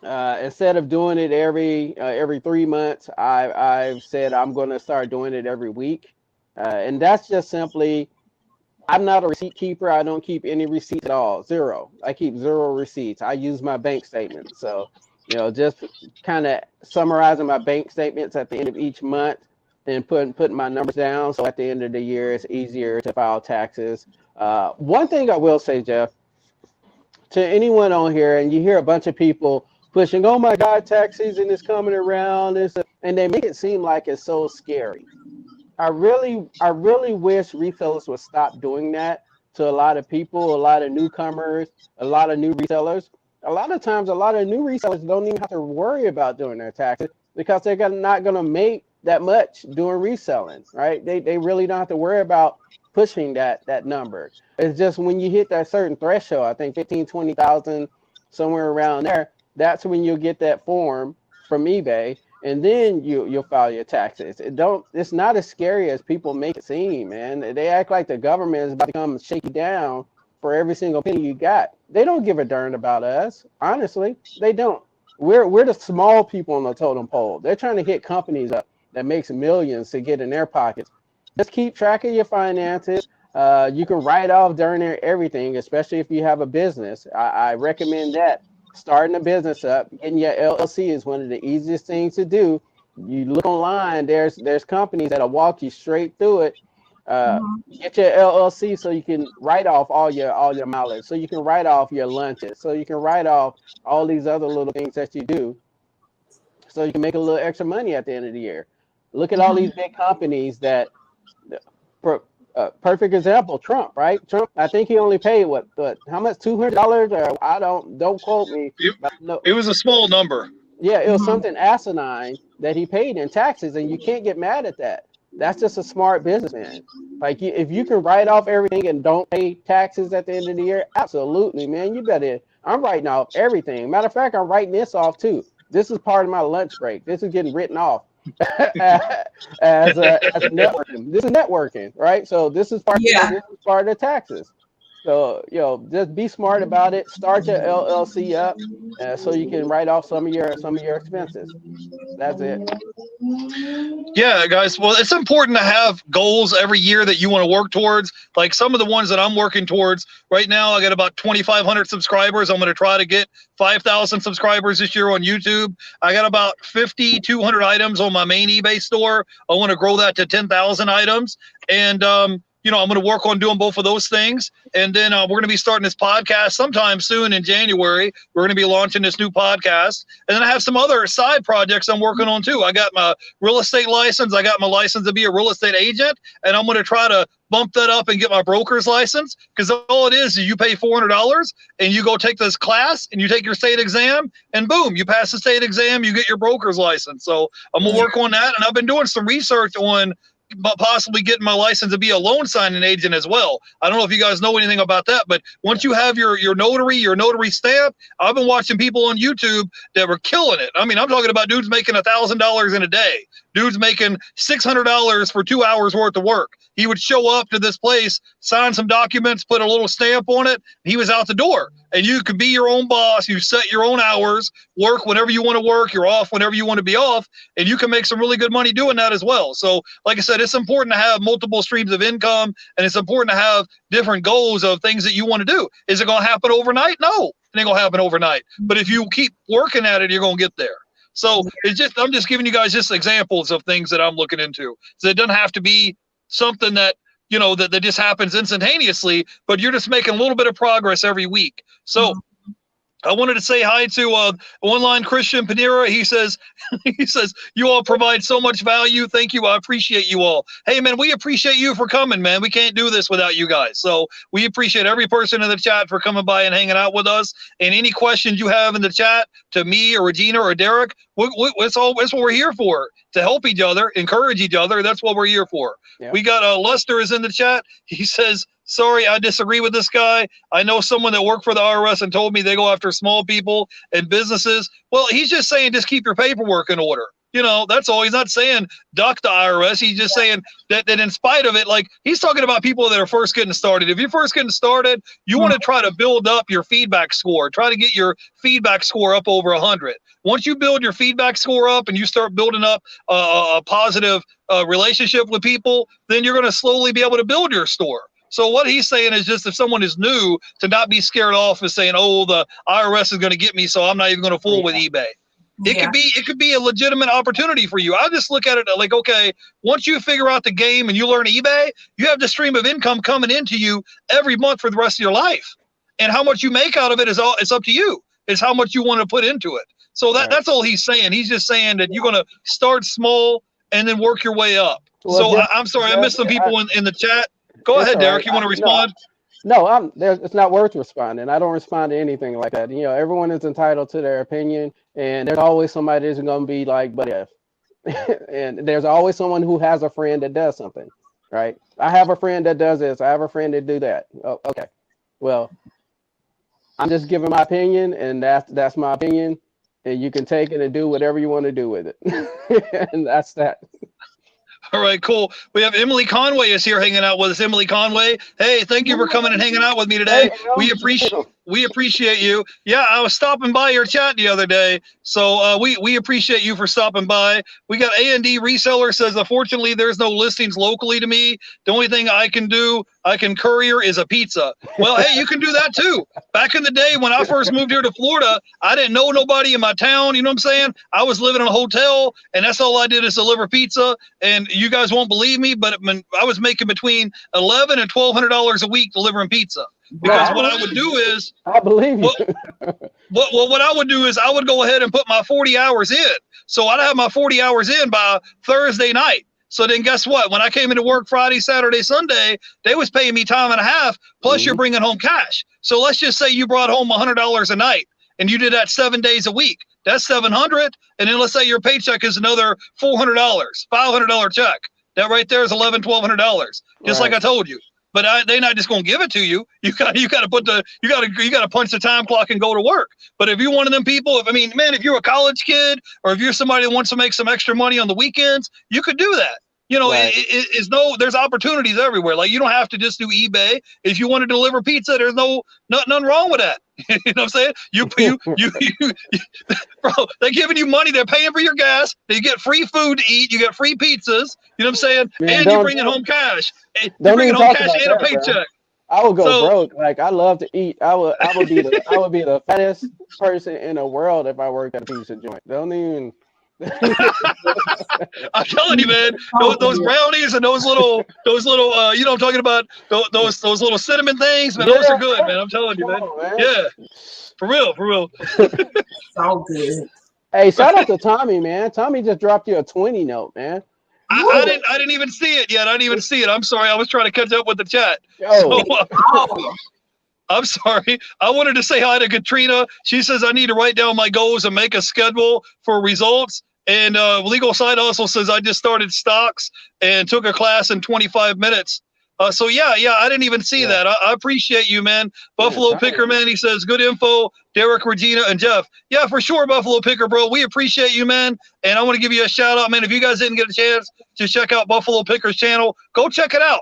Instead of doing it every 3 months, I've said I'm going to start doing it every week, and that's just simply, I'm not a receipt keeper. I don't keep any receipts at all. Zero. I keep zero receipts. I use my bank statements. So, you know, just kind of summarizing my bank statements at the end of each month and putting my numbers down. So at the end of the year, it's easier to file taxes. One thing I will say, Jeff, to anyone on here, and you hear a bunch of people pushing, oh my God, tax season is coming around, and they make it seem like it's so scary. I really wish resellers would stop doing that to a lot of people, a lot of newcomers, a lot of new resellers. A lot of times, a lot of new resellers don't even have to worry about doing their taxes because they're not going to make that much doing reselling, right? They really don't have to worry about pushing that number. It's just when you hit that certain threshold, I think 15, 20,000, somewhere around there, that's when you'll get that form from eBay, and then you'll file your taxes. It's not as scary as people make it seem, man. They act like the government is about to come shake you down for every single penny you got. They don't give a darn about us. Honestly, they don't. We're the small people on the totem pole. They're trying to hit companies up that makes millions to get in their pockets. Just keep track of your finances. You can write off darn near everything, especially if you have a business. I recommend that. Starting a business up, getting your LLC is one of the easiest things to do. You look online, there's companies that'll walk you straight through it. Get your LLC so you can write off all your mileage, so you can write off your lunches, so you can write off all these other little things that you do, so you can make a little extra money at the end of the year. Look at all these big companies that, perfect example, Trump, right? Trump, I think he only paid what how much, $200, or I don't quote me. But no, It was a small number. yeah, it was something asinine that he paid in taxes, and you can't get mad at that. That's just a smart businessman. Like, if you can write off everything and don't pay taxes at the end of the year, absolutely, man. You better. I'm writing off everything. Matter of fact, I'm writing this off too. This is part of my lunch break. This is getting written off as networking. This is networking, right? So this is part of the taxes. So, just be smart about it. Start your LLC up so you can write off some of your expenses. That's it. Yeah, guys. Well, it's important to have goals every year that you want to work towards. Like some of the ones that I'm working towards right now, I got about 2,500 subscribers. I'm going to try to get 5,000 subscribers this year on YouTube. I got about 5,200 items on my main eBay store. I want to grow that to 10,000 items. And, I'm going to work on doing both of those things. And then we're going to be starting this podcast sometime soon in January. We're going to be launching this new podcast. And then I have some other side projects I'm working on too. I got my real estate license. I got my license to be a real estate agent. And I'm going to try to bump that up and get my broker's license, because all it is you pay $400 and you go take this class and you take your state exam and boom, you pass the state exam, you get your broker's license. So I'm going to work on that. And I've been doing some research on possibly getting my license to be a loan signing agent as well. I don't know if you guys know anything about that, but once you have your notary stamp, I've been watching people on YouTube that were killing it. I mean, I'm talking about dudes making $1,000 in a day, dudes making $600 for 2 hours worth of work. He would show up to this place, sign some documents, put a little stamp on it. He was out the door. And you could be your own boss. You set your own hours, work whenever you want to work. You're off whenever you want to be off. And you can make some really good money doing that as well. So like I said, it's important to have multiple streams of income. And it's important to have different goals of things that you want to do. Is it going to happen overnight? No, it ain't going to happen overnight. But if you keep working at it, you're going to get there. So I'm just giving you guys just examples of things that I'm looking into. So it doesn't have to be something that, that just happens instantaneously, but you're just making a little bit of progress every week. So I wanted to say hi to Online Christian Panera. He says, you all provide so much value. Thank you. I appreciate you all. Hey, man, we appreciate you for coming, man. We can't do this without you guys. So we appreciate every person in the chat for coming by and hanging out with us. And any questions you have in the chat to me or Regina or Derrick, that's what we're here for, to help each other, encourage each other. That's what we're here for. Yeah. We got Lester is in the chat. He says, sorry, I disagree with this guy. I know someone that worked for the IRS and told me they go after small people and businesses. Well, he's just saying just keep your paperwork in order. That's all. He's not saying duck the IRS. He's just saying that in spite of it, like he's talking about people that are first getting started. If you're first getting started, you want to try to build up your feedback score. Try to get your feedback score up over 100. Once you build your feedback score up and you start building up a positive relationship with people, then you're going to slowly be able to build your store. So what he's saying is just if someone is new, to not be scared off of saying, oh, the IRS is going to get me, so I'm not even going to fool with eBay. It could be a legitimate opportunity for you. I just look at it like, okay, once you figure out the game and you learn eBay, you have the stream of income coming into you every month for the rest of your life. And how much you make out of it it's up to you. It's how much you want to put into it. So that's all he's saying. He's just saying that you're going to start small and then work your way up. Well, so I'm sorry, I missed some people in the chat. Go ahead, Derrick. You want to respond? No, it's not worth responding. I don't respond to anything like that. Everyone is entitled to their opinion, and there's always somebody that's going to be like, but if. And there's always someone who has a friend that does something, right? I have a friend that does this. I have a friend that do that. Oh, okay. Well, I'm just giving my opinion, and that's my opinion, and you can take it and do whatever you want to do with it. And that's that. All right, cool. We have Emily Conway is here hanging out with us. Emily Conway, hey, thank you for coming and hanging out with me today. We appreciate We appreciate you. Yeah, I was stopping by your chat the other day, so we appreciate you for stopping by. We got A&D Reseller says, unfortunately, there's no listings locally to me. The only thing I can courier is a pizza. Well, hey, you can do that too. Back in the day when I first moved here to Florida, I didn't know nobody in my town. You know what I'm saying? I was living in a hotel, and that's all I did is deliver pizza. And you guys won't believe me, but I was making between $1,100 and $1,200 a week delivering pizza. Because what I would do is, I believe you. what I would do is I would go ahead and put my 40 hours in. So I'd have my 40 hours in by Thursday night. So then guess what? When I came into work Friday, Saturday, Sunday, they was paying me time and a half, plus you're bringing home cash. So let's just say you brought home $100 a night and you did that 7 days a week. That's $700. And then let's say your paycheck is another $400, $500 check. That right there is $1,100, $1,200. Just like I told you. But they're not just gonna give it to you. You got to punch the time clock and go to work. But if you're one of them people, if you're a college kid or if you're somebody that wants to make some extra money on the weekends, you could do that. You know, there's opportunities everywhere. Like you don't have to just do eBay. If you want to deliver pizza, there's nothing wrong with that. You know what I'm saying? You bro, they're giving you money. They're paying for your gas. You get free food to eat. You get free pizzas. You know what I'm saying? Man, and you're bringing home cash. You're bringing home cash and a paycheck. Bro. I would go broke. Like I love to eat. I would be the fattest person in the world if I worked at a pizza joint. Don't even. I'm telling you, man, those brownies and those little, you know what I'm talking about, those little cinnamon things, man, those are good, man. I'm telling you, man. Yeah, for real. So good. Hey, shout out to Tommy, man. Tommy just dropped you a 20 note, man. I didn't even see it yet. I didn't even see it. I'm sorry. I was trying to catch up with the chat. I'm sorry. I wanted to say hi to Katrina. She says I need to write down my goals and make a schedule for results. And Legal Side Hustle says I just started stocks and took a class in 25 minutes. So yeah, I didn't even see that. I appreciate you, man. Buffalo Picker, man. He says good info. Derrick, Regina, and Jeff. Yeah, for sure, Buffalo Picker, bro. We appreciate you, man. And I want to give you a shout out, man. If you guys didn't get a chance to check out Buffalo Picker's channel, go check it out.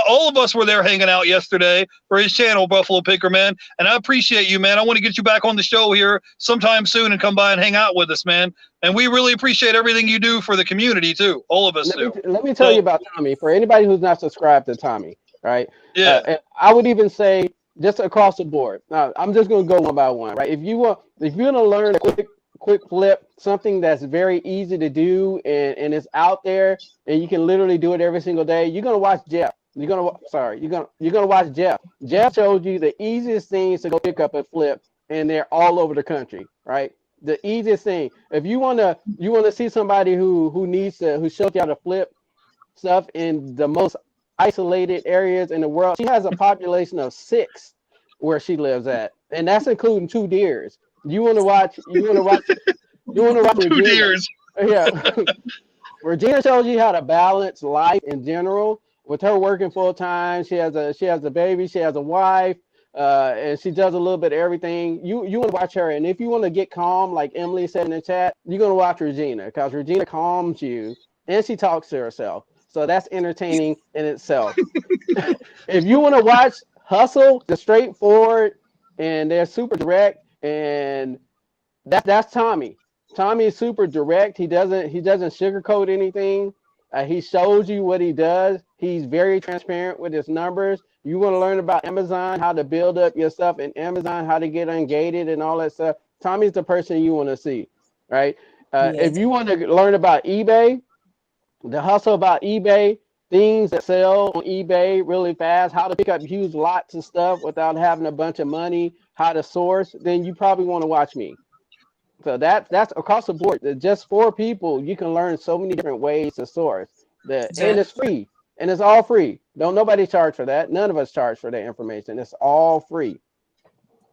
All of us were there hanging out yesterday for his channel, Buffalo Picker, man. And I appreciate you, man. I want to get you back on the show here sometime soon and come by and hang out with us, man. And we really appreciate everything you do for the community, too. All of us do. Let me tell you about Tommy. For anybody who's not subscribed to Tommy, right? Yeah. I would even say just across the board. Now, I'm just going to go one by one, right? If you're going to learn a quick flip, something that's very easy to do and it's out there and you can literally do it every single day, you're going to watch Jeff. You're gonna watch Jeff. Jeff showed you the easiest things to go pick up and flip, and they're all over the country, right? The easiest thing. If you wanna see somebody who shows you how to flip stuff in the most isolated areas in the world, she has a population of 6 where she lives at, and that's including 2 deers. You wanna watch Regina. 2 deers. Yeah. Regina shows you how to balance life in general. With her working full time, she has a baby, she has a wife, and she does a little bit of everything. You want to watch her, and if you want to get calm, like Emily said in the chat, you're gonna watch Regina because Regina calms you, and she talks to herself. So that's entertaining in itself. If you want to watch Hustle, they're straightforward and they're super direct, and that's Tommy. Tommy is super direct. He doesn't sugarcoat anything. He shows you what he does. He's very transparent with his numbers. You want to learn about Amazon, how to build up your stuff in Amazon, how to get ungated and all that stuff. Tommy's the person you want to see, right? If you want to learn about eBay, the hustle about eBay, things that sell on eBay really fast, how to pick up huge lots of stuff without having a bunch of money, how to source, then you probably want to watch me. So that's across the board. Just 4 people, you can learn so many different ways to source. And it's free. And it's all free. Don't nobody charge for that. None of us charge for that information. It's all free.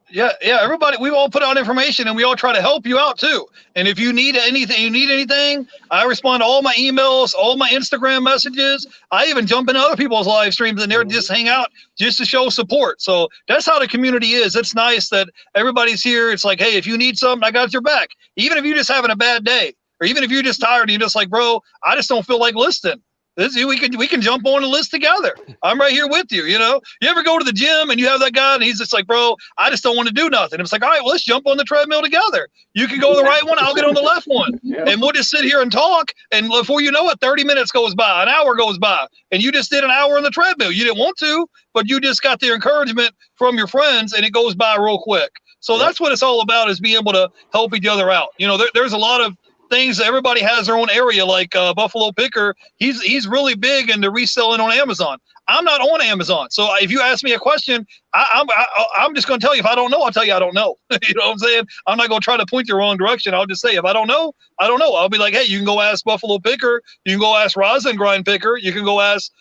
Yeah, everybody, we all put out information and we all try to help you out too. And if you need anything, I respond to all my emails, all my Instagram messages. I even jump into other people's live streams and they're just hang out just to show support. So that's how the community is. It's nice that everybody's here. It's like, hey, if you need something, I got your back. Even if you're just having a bad day, or even if you're just tired and you're just like, bro, I just don't feel like listening. We can jump on a list together. I'm right here with you. You know, you ever go to the gym and you have that guy and he's just like, bro, I just don't want to do nothing. It's like, all right, well, let's jump on the treadmill together. You can go the right one, I'll get on the left one, and we'll just sit here and talk. And before you know it, 30 minutes goes by, an hour goes by, and you just did an hour on the treadmill. You didn't want to, but you just got the encouragement from your friends, and it goes by real quick. So that's what it's all about, is being able to help each other out. You know, there's a lot of things. Everybody has their own area, like Buffalo Picker. He's really big into reselling on Amazon. I'm not on Amazon, so if you ask me a question, I'm just going to tell you. If I don't know, I'll tell you I don't know. You know what I'm saying? I'm not going to try to point you the wrong direction. I'll just say, if I don't know, I don't know. I'll be like, hey, you can go ask Buffalo Picker. You can go ask Rosin Grind Picker. You can go ask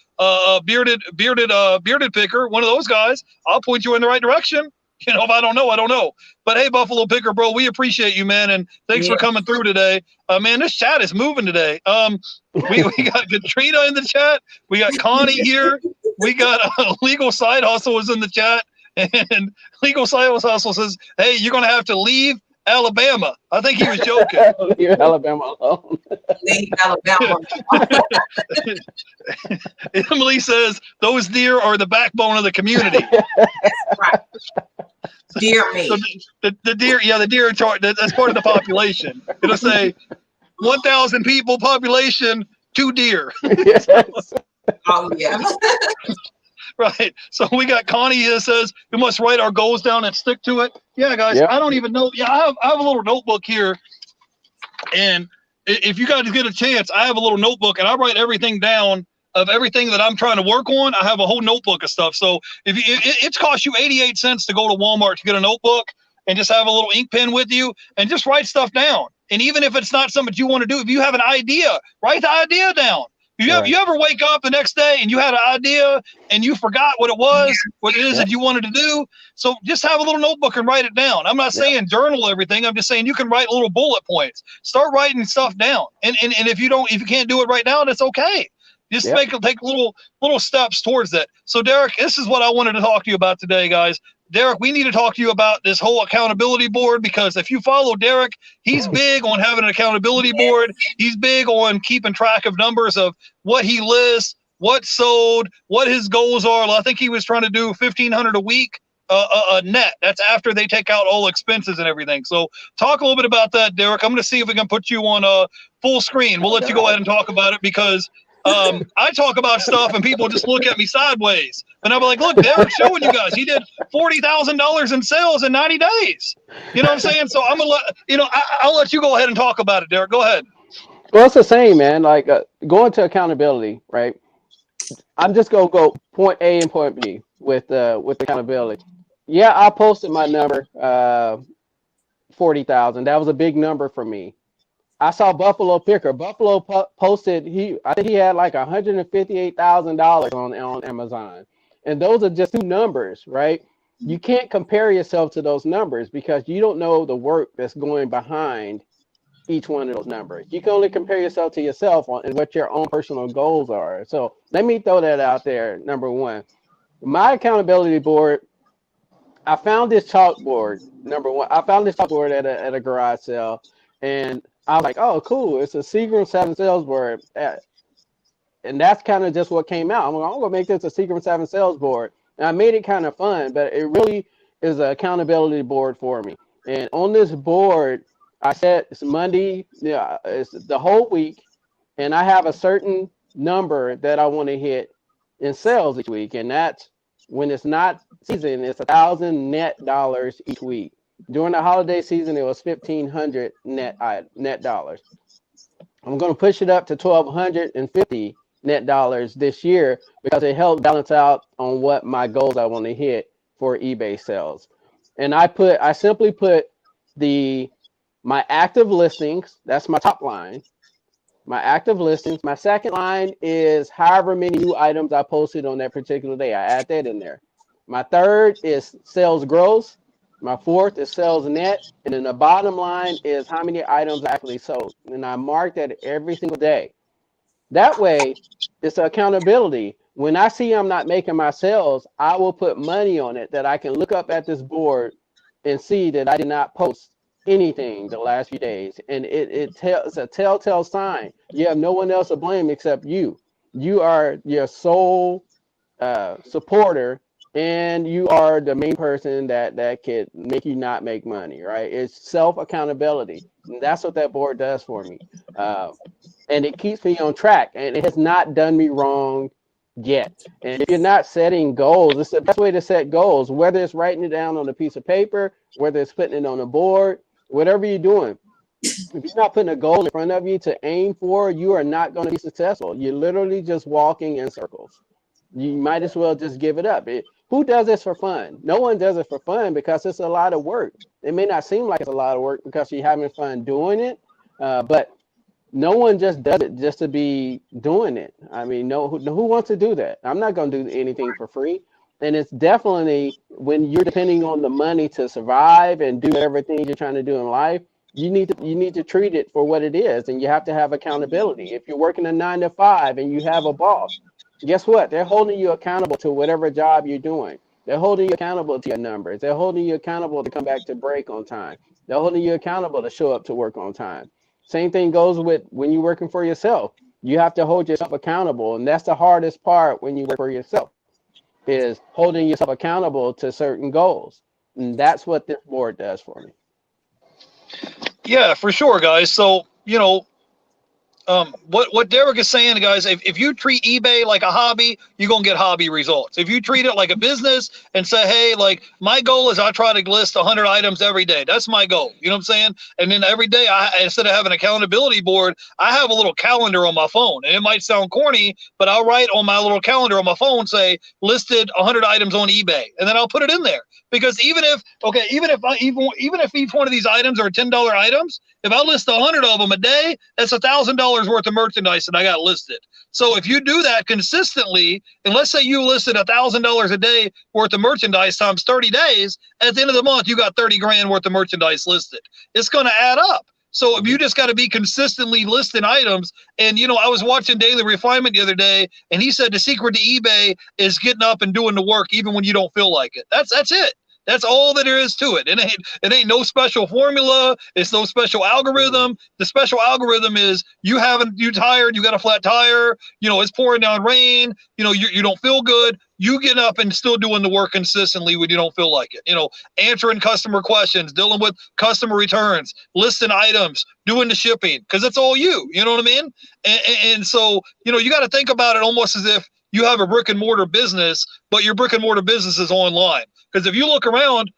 bearded Picker. One of those guys. I'll point you in the right direction. You know, if I don't know, I don't know. But hey, Buffalo Picker, bro, we appreciate you, man, and thanks for coming through today. Man, this chat is moving today. We got Katrina in the chat. We got Connie here. We got Legal Side Hustle is in the chat, and Legal Side Hustle says, "Hey, you're gonna have to leave Alabama." I think he was joking. Leave Alabama alone. Leave Alabama. Emily says those deer are the backbone of the community. Right. Deer me. So the deer, the deer that's part of the population. It'll say 1,000 people population, 2 deer. Yes. Oh yeah. Right. So we got Connie here says we must write our goals down and stick to it. Yeah, guys. Yep. I don't even know. Yeah, I have a little notebook here, and if you guys get a chance, I have a little notebook and I write everything down of everything that I'm trying to work on. I have a whole notebook of stuff. So if it's cost you 88 cents to go to Walmart to get a notebook and just have a little ink pen with you and just write stuff down. And even if it's not something you want to do, if you have an idea, write the idea down. You ever wake up the next day and you had an idea and you forgot what it was, what it is that you wanted to do? So just have a little notebook and write it down. I'm not saying journal everything. I'm just saying you can write little bullet points. Start writing stuff down. And if you can't do it right now, that's okay. Just take little steps towards that. So Derrick, this is what I wanted to talk to you about today, guys. Derrick, we need to talk to you about this whole accountability board, because if you follow Derrick, he's big on having an accountability board. He's big on keeping track of numbers of what he lists, what sold, what his goals are. I think he was trying to do $1,500 a week net. That's after they take out all expenses and everything. So talk a little bit about that, Derrick. I'm going to see if we can put you on full screen. We'll let you go ahead and talk about it, because I talk about stuff and people just look at me sideways. And I'll be like, look, Derrick's showing you guys. He did $40,000 in sales in 90 days. You know what I'm saying? So I'm going to I'll let you go ahead and talk about it, Derrick. Go ahead. Well, it's the same, man. Like going to accountability, right? I'm just going to go point A and point B with accountability. Yeah, I posted my number, 40,000. That was a big number for me. I saw Buffalo Picker. Buffalo posted, I think he had like $158,000 on Amazon. And those are just 2 numbers, right? You can't compare yourself to those numbers because you don't know the work that's going behind each one of those numbers. You can only compare yourself to yourself and what your own personal goals are. So let me throw that out there, number one. My accountability board, I found this chalkboard, number one. I found this chalkboard at a garage sale, and I was like, oh, cool. It's a Seagram 7 sales board. And that's kind of just what came out. I'm going to make this a Seagram 7 sales board. And I made it kind of fun, but it really is an accountability board for me. And on this board, I said it's Monday, it's the whole week, and I have a certain number that I want to hit in sales each week. And that's when it's not season, it's $1,000 net dollars each week. During the holiday season, it was $1,500 net dollars. I'm going to push it up to $1,250 net dollars this year because it helps balance out on what my goals I want to hit for eBay sales. And I simply put my active listings. That's my top line. My active listings. My second line is however many new items I posted on that particular day. I add that in there. My third is sales gross. My fourth is sales net, and then the bottom line is how many items I actually sold. And I mark that every single day. That way, it's accountability. When I see I'm not making my sales, I will put money on it that I can look up at this board and see that I did not post anything the last few days. And it's a telltale sign. You have no one else to blame except you. you are your sole supporter, and you are the main person that could make you not make money, right? It's self accountability. That's what that board does for me. Uh, and it keeps me on track, and it has not done me wrong yet. And if you're not setting goals, it's the best way to set goals, whether it's writing it down on a piece of paper, whether it's putting it on a board, whatever you're doing. If you're not putting a goal in front of you to aim for, you are not going to be successful. You're literally just walking in circles. You might as well just give it up. Who does this for fun? No one does it for fun because it's a lot of work. It may not seem like it's a lot of work because you're having fun doing it, but no one just does it just to be doing it. I mean, no, who wants to do that? I'm not going to do anything for free. And it's definitely when you're depending on the money to survive and do everything you're trying to do in life, you need to treat it for what it is, and you have to have accountability. If you're working a 9 to 5 and you have a boss, guess what? They're holding you accountable to whatever job you're doing. They're holding you accountable to your numbers. They're holding you accountable to come back to break on time. They're holding you accountable to show up to work on time. Same thing goes with when you're working for yourself. You have to hold yourself accountable, and that's the hardest part when you work for yourself, is holding yourself accountable to certain goals. And that's what this board does for me. Yeah, for sure, guys. So, what Derrick is saying, guys, if you treat eBay like a hobby, you're going to get hobby results. If you treat it like a business and say, hey, like my goal is I try to list 100 items every day. That's my goal. You know what I'm saying? And then every day, instead of having an accountability board, I have a little calendar on my phone. And it might sound corny, but I'll write on my little calendar on my phone, say listed 100 items on eBay. And then I'll put it in there. Because even if each one of these items are $10 items, if I list 100 of them a day, that's $1,000 worth of merchandise that I got listed. So if you do that consistently, and let's say you listed $1,000 a day worth of merchandise times 30 days, at the end of the month, you got 30 grand worth of merchandise listed. It's going to add up. So if you just got to be consistently listing items, and I was watching Daily Refinement the other day, and he said the secret to eBay is getting up and doing the work even when you don't feel like it. That's it. That's all that there is to it. It ain't no special formula. It's no special algorithm. The special algorithm is you tired, you got a flat tire, it's pouring down rain, you don't feel good. You get up and still doing the work consistently when you don't feel like it. Answering customer questions, dealing with customer returns, listing items, doing the shipping, because it's all you. You know what I mean? And so, you got to think about it almost as if you have a brick and mortar business, but your brick and mortar business is online. Because if you look around,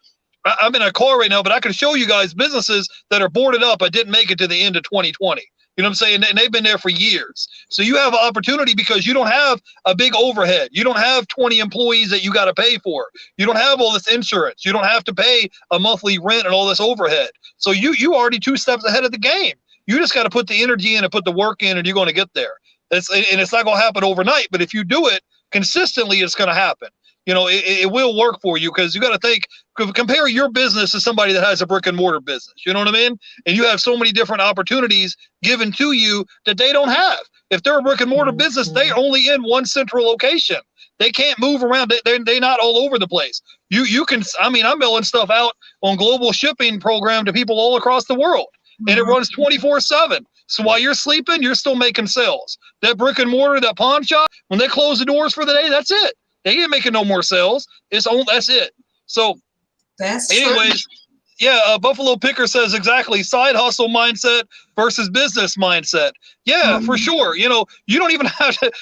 I'm in a car right now, but I can show you guys businesses that are boarded up. I didn't make it to the end of 2020. You know what I'm saying? And they've been there for years. So you have an opportunity because you don't have a big overhead. You don't have 20 employees that you got to pay for. You don't have all this insurance. You don't have to pay a monthly rent and all this overhead. So you already 2 steps ahead of the game. You just got to put the energy in and put the work in, and you're going to get there. It's not going to happen overnight, but if you do it consistently, it's going to happen. It will work for you, because you got to think, compare your business to somebody that has a brick and mortar business. You know what I mean? And you have so many different opportunities given to you that they don't have. If they're a brick and mortar business, they're only in one central location. They can't move around. They're not all over the place. You can, I'm mailing stuff out on global shipping program to people all across the world, and it runs 24/7. So while you're sleeping, you're still making sales. That brick and mortar, that pawn shop, when they close the doors for the day, that's it. They ain't making no more sales. That's it. So anyways, yeah, Buffalo Picker says exactly, side hustle mindset versus business mindset. Yeah, for sure. You don't even have to,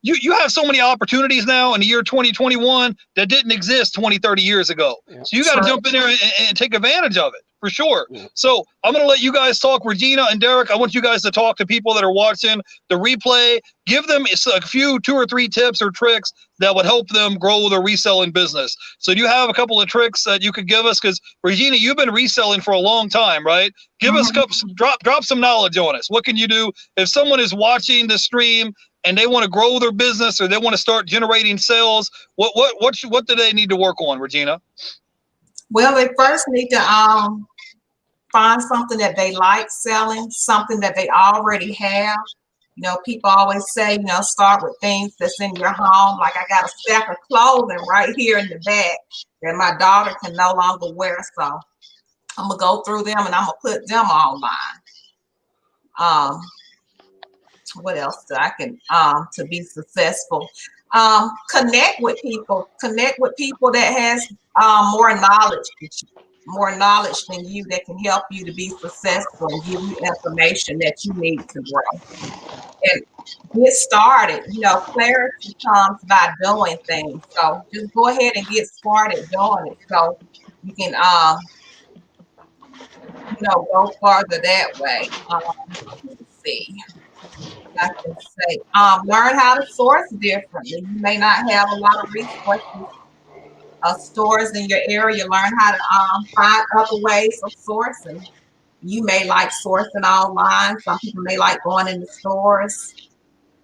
you have so many opportunities now in the year 2021 that didn't exist 20, 30 years ago. Yeah. So you got to jump in there and take advantage of it. For sure. Yeah. So I'm going to let you guys talk. Regina and Derrick, I want you guys to talk to people that are watching the replay. Give them a few 2 or 3 tips or tricks that would help them grow their reselling business. So do you have a couple of tricks that you could give us? Because Regina, you've been reselling for a long time, right? Give us drop some knowledge on us. What can you do if someone is watching the stream and they want to grow their business or they want to start generating sales? What do they need to work on, Regina? Well, they first need to find something that they like selling, something that they already have. People always say, start with things that's in your home. Like I got a stack of clothing right here in the back that my daughter can no longer wear. So I'm going to go through them and I'm going to put them online. what else that I can to be successful? Connect with people that has more knowledge than you, that can help you to be successful and give you information that you need to grow. And get started. You know, clarity comes by doing things. So just go ahead and get started doing it, so you can go farther that way. Let's see. I can say, learn how to source differently. You may not have a lot of resources, stores in your area. Learn how to find other ways of sourcing. You may like sourcing online. Some people may like going into stores.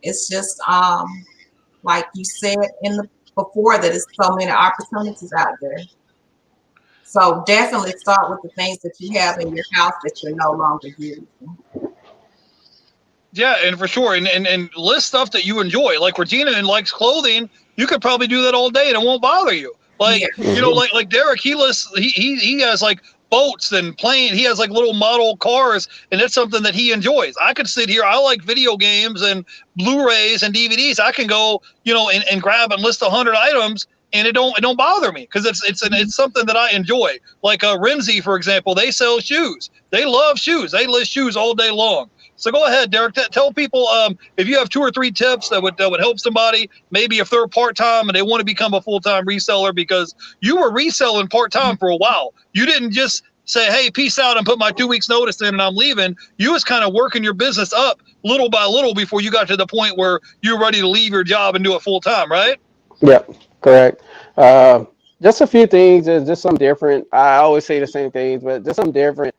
It's just like you said before, that there's so many opportunities out there. So definitely start with the things that you have in your house that you're no longer using. Yeah, and for sure, and list stuff that you enjoy. Like Regina and likes clothing, you could probably do that all day and it won't bother you. Like Yeah. like Derrick, he lists he has like boats and plane. He has like little model cars, and it's something that he enjoys. I could sit here. I like video games and Blu-rays and DVDs. I can go and grab and list 100 items, and it don't bother me because it's something that I enjoy. Like Renzi, for example, they sell shoes. They love shoes. They list shoes all day long. So go ahead, Derrick. Tell people if you have 2 or 3 tips that would help somebody. Maybe if they're part-time and they want to become a full-time reseller, because you were reselling part-time for a while. You didn't just say, "Hey, peace out," and put my 2 weeks notice in and I'm leaving. You was kind of working your business up little by little before you got to the point where you're ready to leave your job and do it full-time, right? Yep, correct. Just a few things, just some different. I always say the same things, but just some different.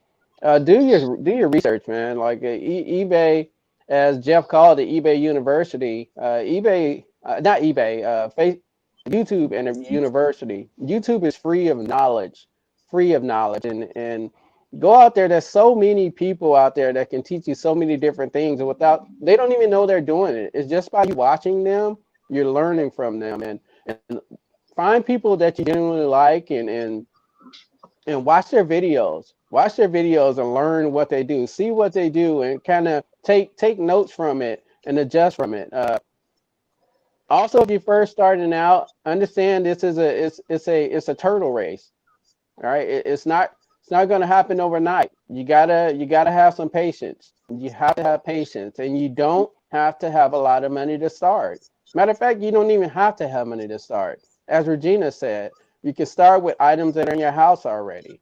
Do your research, man. Like eBay, as Jeff called it, eBay University. eBay, not eBay. YouTube and a university. YouTube is free of knowledge, and go out there. There's so many people out there that can teach you so many different things, and without they don't even know they're doing it. It's just by you watching them, you're learning from them, and find people that you genuinely like, and watch their videos. Watch their videos and learn what they do. See what they do and kind of take notes from it and adjust from it. Also, if you're first starting out, understand this is it's a turtle race. All right, it's not going to happen overnight. You gotta have some patience. You have to have patience, and you don't have to have a lot of money to start. Matter of fact, you don't even have to have money to start. As Regina said, you can start with items that are in your house already.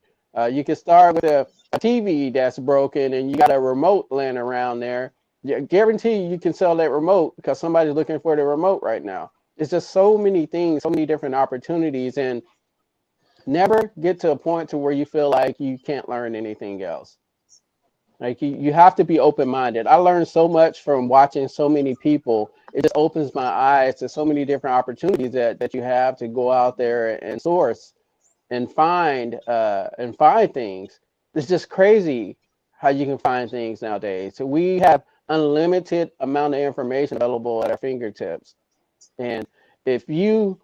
You can start with a TV that's broken and you got a remote laying around there. Yeah, guarantee you can sell that remote because somebody's looking for the remote right now. It's just so many things, so many different opportunities, and never get to a point to where you feel like you can't learn anything else. Like you have to be open-minded. I learned so much from watching so many people. It just opens my eyes to so many different opportunities that you have to go out there and source and find things. It's just crazy how you can find things nowadays. So we have unlimited amount of information available at our fingertips. And if you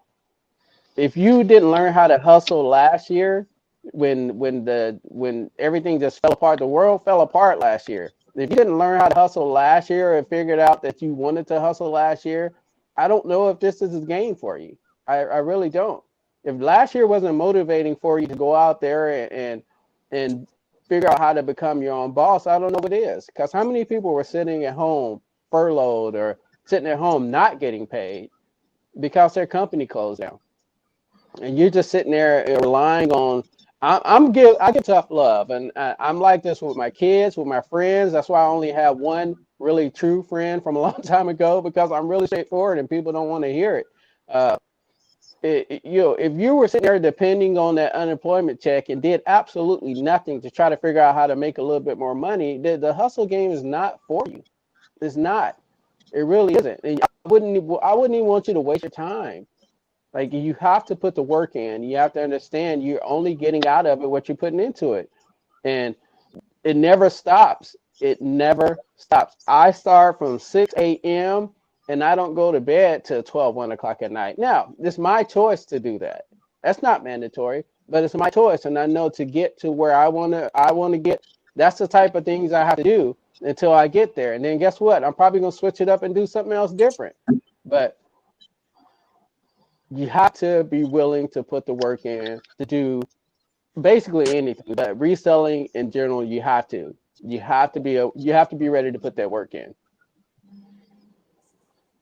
didn't learn how to hustle last year, when everything just fell apart, the world fell apart last year. If you didn't learn how to hustle last year and figured out that you wanted to hustle last year, I don't know if this is a game for you. I really don't. If last year wasn't motivating for you to go out there and figure out how to become your own boss, I don't know what it is. Because how many people were sitting at home furloughed or sitting at home not getting paid because their company closed down? And you're just sitting there relying on. I get tough love, and I'm like this with my kids, with my friends. That's why I only have one really true friend from a long time ago, because I'm really straightforward and people don't want to hear it. If you were sitting there depending on that unemployment check and did absolutely nothing to try to figure out how to make a little bit more money, the hustle game is not for you. It's not. It really isn't. And I wouldn't even want you to waste your time. Like, you have to put the work in. You have to understand you're only getting out of it what you're putting into it. And it never stops. It never stops. I start from 6 a.m. and I don't go to bed till 12, 1 o'clock at night. Now, it's my choice to do that. That's not mandatory, but it's my choice. And I know to get to where I want to get, that's the type of things I have to do. until I get there. And then guess what? I'm probably going to switch it up and do something else different. But you have to be willing to put the work in to do basically anything. But reselling in general, you have to be ready to put that work in.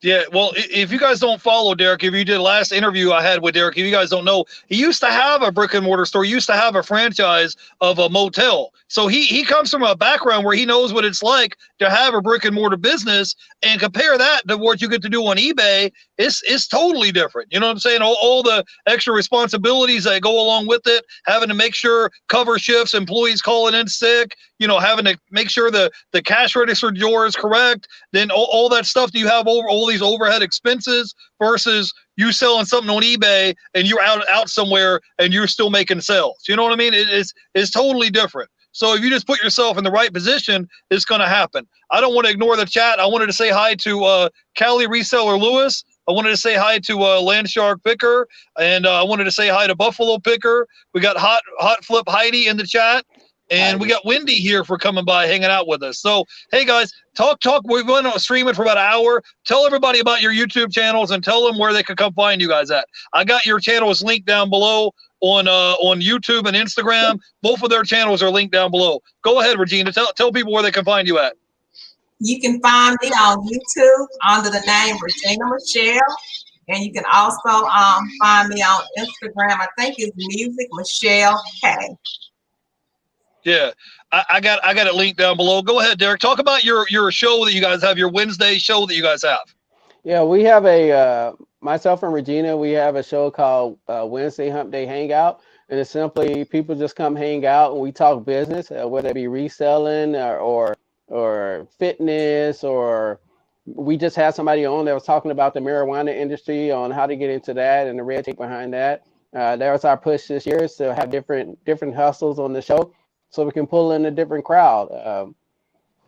Yeah, well, if you guys don't follow Derrick, if you did last interview I had with Derrick, if you guys don't know, he used to have a brick and mortar store. He used to have a franchise of a motel. So he comes from a background where he knows what it's like to have a brick and mortar business, and compare that to what you get to do on eBay. It's totally different. You know what I'm saying? All the extra responsibilities that go along with it, having to make sure cover shifts, employees calling in sick, having to make sure the cash register drawer is correct, then all that stuff that you have over all these overhead expenses versus you selling something on eBay and you're out somewhere and you're still making sales. You know what I mean? It's totally different. So if you just put yourself in the right position, it's going to happen. I don't want to ignore the chat. I wanted to say hi to Cali Reseller Lewis. I wanted to say hi to Landshark Picker, and I wanted to say hi to Buffalo Picker. We got Hot Flip Heidi in the chat. And we got Wendy here for coming by, hanging out with us. So, hey, guys, talk. We've been streaming for about an hour. Tell everybody about your YouTube channels and tell them where they can come find you guys at. I got your channels linked down below on YouTube and Instagram. Both of their channels are linked down below. Go ahead, Regina. Tell people where they can find you at. You can find me on YouTube under the name Regina Michelle. And you can also find me on Instagram. I think it's Music Michelle K. Yeah, I got it linked down below. Go ahead, Derrick. Talk about your show that you guys have, your Wednesday show that you guys have. Yeah, we have myself and Regina, we have a show called Wednesday Hump Day Hangout. And it's simply people just come hang out and we talk business, whether it be reselling or fitness, or we just had somebody on that was talking about the marijuana industry, on how to get into that and the red tape behind that. That was our push this year, is to have different hustles on the show, so we can pull in a different crowd.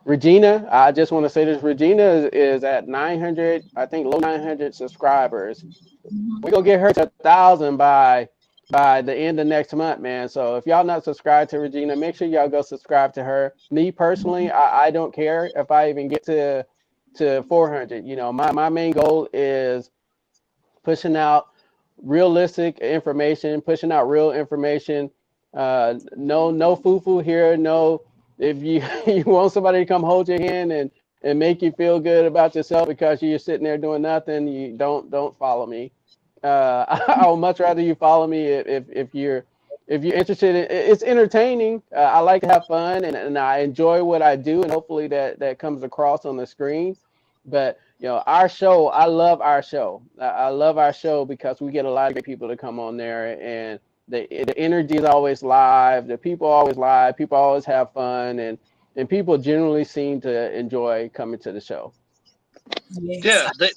Regina, I just want to say this, Regina is at 900, I think low 900 subscribers. We're going to get her to 1,000 by the end of next month, man. So if y'all not subscribed to Regina, make sure y'all go subscribe to her. Me personally, I don't care if I even get to 400. My main goal is pushing out realistic information, pushing out real information. No foo-foo here. No, if you want somebody to come hold your hand and make you feel good about yourself because you're sitting there doing nothing, you don't follow me. I would much rather you follow me if you're interested in it's entertaining. I like to have fun and I enjoy what I do, and hopefully that comes across on the screen. But our show, I love our show. I love our show because we get a lot of great people to come on there, and the energy is always live. The people are always live. People always have fun, and people generally seem to enjoy coming to the show. Yes. Yeah,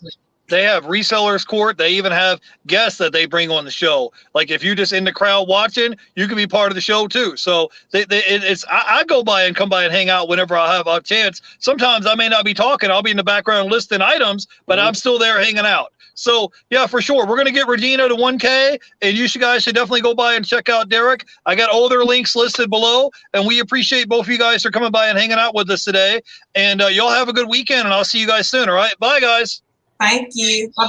they have resellers court. They even have guests that they bring on the show. Like if you're just in the crowd watching, you can be part of the show too. So I go by and come by and hang out whenever I have a chance. Sometimes I may not be talking. I'll be in the background listing items, but I'm still there hanging out. So yeah, for sure. We're going to get Regina to 1K, and you guys should definitely go by and check out Derrick. I got all their links listed below, and we appreciate both of you guys for coming by and hanging out with us today. And y'all have a good weekend, and I'll see you guys soon. All right. Bye, guys. Thank you. Bye-bye.